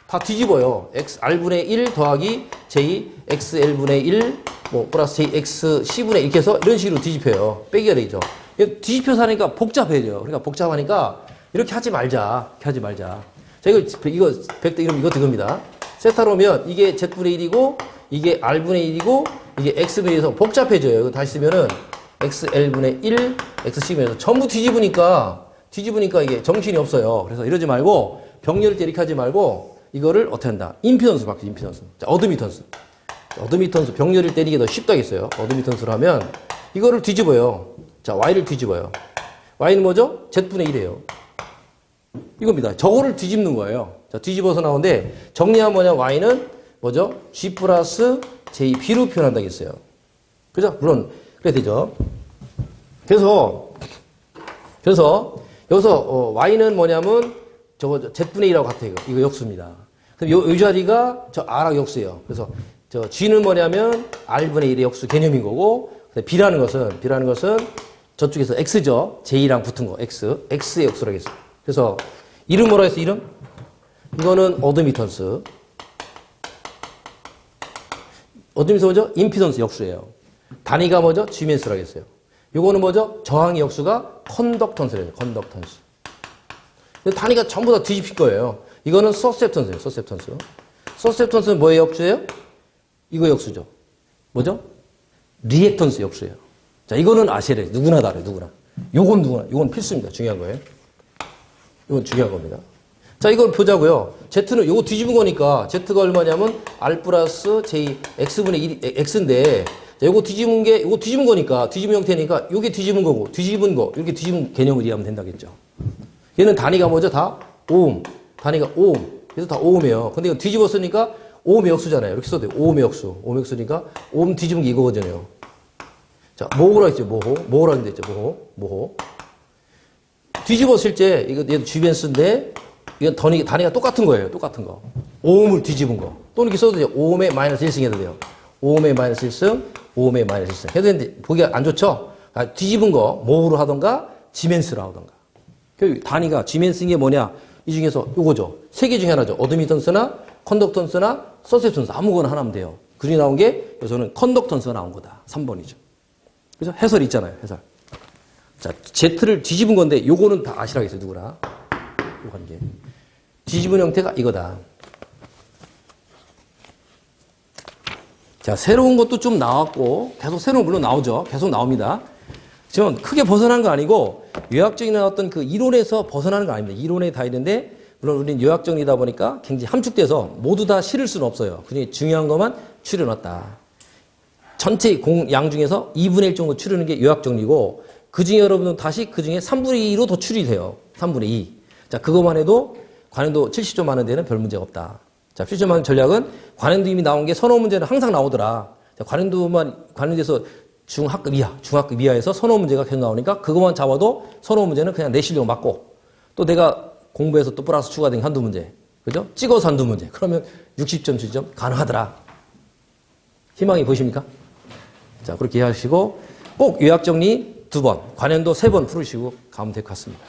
다 뒤집어요. R분의 1 더하기 J XL분의 1 뭐 플러스 J XC분의 이렇게 해서 이런 식으로 뒤집혀요. 빼기가 되죠. 뒤집혀서 하니까 복잡해져요. 그러니까 복잡하니까 이렇게 하지 말자. 자, 이거 벡터 이름 이거 그겁니다. 세타로 오면 이게 Z분의 1이고 이게 R분의 1이고 이게 X분의 1에서 복잡해져요. 이거 다시 쓰면은 XL분의 1, XC분의 1 전부 뒤집으니까 이게 정신이 없어요. 그래서 이러지 말고 병렬일 때 이렇게 하지 말고 이거를 어떻게 한다? 임피던스 바뀌죠. 임피던스. 자, 어드미턴스 병렬일 때 이게 더 쉽다겠어요. 어드미턴스로 하면 이거를 뒤집어요. 자, Y를 뒤집어요. Y는 뭐죠? Z분의 1이에요. 이겁니다. 저거를 뒤집는 거예요. 자, 뒤집어서 나오는데 정리하면 뭐냐? Y는 뭐죠? G 플러스 JB로 표현한다고 했어요. 그죠? 물론 그래 되죠. 그래서 여기서 Y는 뭐냐면 저거 Z분의 2라고 같아요. 이거 역수입니다. 그럼 요 자리가 저 R하고 역수예요. 그래서 저 G는 뭐냐면 R분의 1의 역수 개념인 거고 B라는 것은 저쪽에서 x죠. j랑 붙은 거 x. x의 역수라고 했어요. 그래서 이름 뭐라 했어? 이름? 이거는 어드미턴스. 어드미턴스 뭐죠? 임피던스 역수예요. 단위가 뭐죠? 지멘스라고 했어요. 요거는 뭐죠? 저항의 역수가 컨덕턴스래요. 컨덕턴스. 단위가 전부 다 뒤집힐 거예요. 이거는 서셉턴스예요. 서셉턴스. 서셉턴스는 뭐의 역수예요? 이거 역수죠. 뭐죠? 리액턴스 역수예요. 자, 이거는 아셔야 돼요. 누구나 다 알아요. 누구나. 요건 누구나. 요건 필수입니다. 중요한 거예요. 이건 중요한 겁니다. 자, 이걸 보자고요. Z는 요거 뒤집은 거니까 Z가 얼마냐면 R 플러스 J X분의 1, X인데 자, 요거 뒤집은 거니까 뒤집은 형태니까 요게 뒤집은 거고 뒤집은 거 이렇게 뒤집은 개념을 이해하면 된다겠죠. 얘는 단위가 뭐죠? 다 오hm. 단위가 오hm. 그래서 다 오음이에요. 근데 이거 뒤집었으니까 오음의 역수잖아요. 이렇게 써도 돼요. 오음의 역수. 오음의 역수니까 오음 뒤집은 게 이거거든요. 자, 모호라 했죠. 모호라 했죠. 모호. 뒤집었을 때 이거 얘도 주변수인데 이건 단위가 똑같은 거예요. 똑같은 거. 오음을 뒤집은 거. 또 이렇게 써도 돼요. 오음의 마이너스 1승 해도 돼요. 오음의 마이너스 1승, 오음의 마이너스 1승. 해도 되는데 보기가 안 좋죠? 아, 뒤집은 거 모호로 하던가 지멘스로 하던가. 그 단위가 지멘스인 게 뭐냐? 이 중에서 요거죠. 세 개 중에 하나죠. 어드미턴스나 컨덕턴스나 서셉턴스 아무거나 하나면 돼요. 그 중에 나온 게 여기서는 컨덕턴스가 나온 거다. 3번이죠. 그래서 해설이 있잖아요. 해설. 자, Z를 뒤집은 건데 요거는 다 아시라겠어요. 누구나. 요 관계. 뒤집은 형태가 이거다. 자, 새로운 것도 좀 나왔고 계속 새로운 물론 나오죠. 계속 나옵니다. 지금 크게 벗어난 거 아니고 요약적인 나왔던 그 이론에서 벗어나는 거 아닙니다. 이론에 다 있는데 물론 우리는 요약정리다 보니까 굉장히 함축돼서 모두 다 실을 수는 없어요. 그중에 중요한 것만 추려놨다. 전체 양 중에서 2분의 1 정도 추리는 게 요약정리고 그중에 여러분은 다시 그중에 3분의 2로 더 추리돼요. 3분의 2. 자, 그것만 해도 관행도 70점 많은 데는 별 문제가 없다. 자, 70점 많은 전략은 관행도 이미 나온 게 선호 문제는 항상 나오더라. 자, 관행돼서 중학급 이하에서 선호 문제가 계속 나오니까 그것만 잡아도 선호 문제는 그냥 내 실력 맞고 또 내가 공부해서 또 플러스 추가된 한두 문제. 그죠? 찍어서 한두 문제. 그러면 60점, 70점 가능하더라. 희망이 보이십니까? 자, 그렇게 이해하시고 꼭 요약정리 2번, 관행도 3번 풀으시고 가면 될 것 같습니다.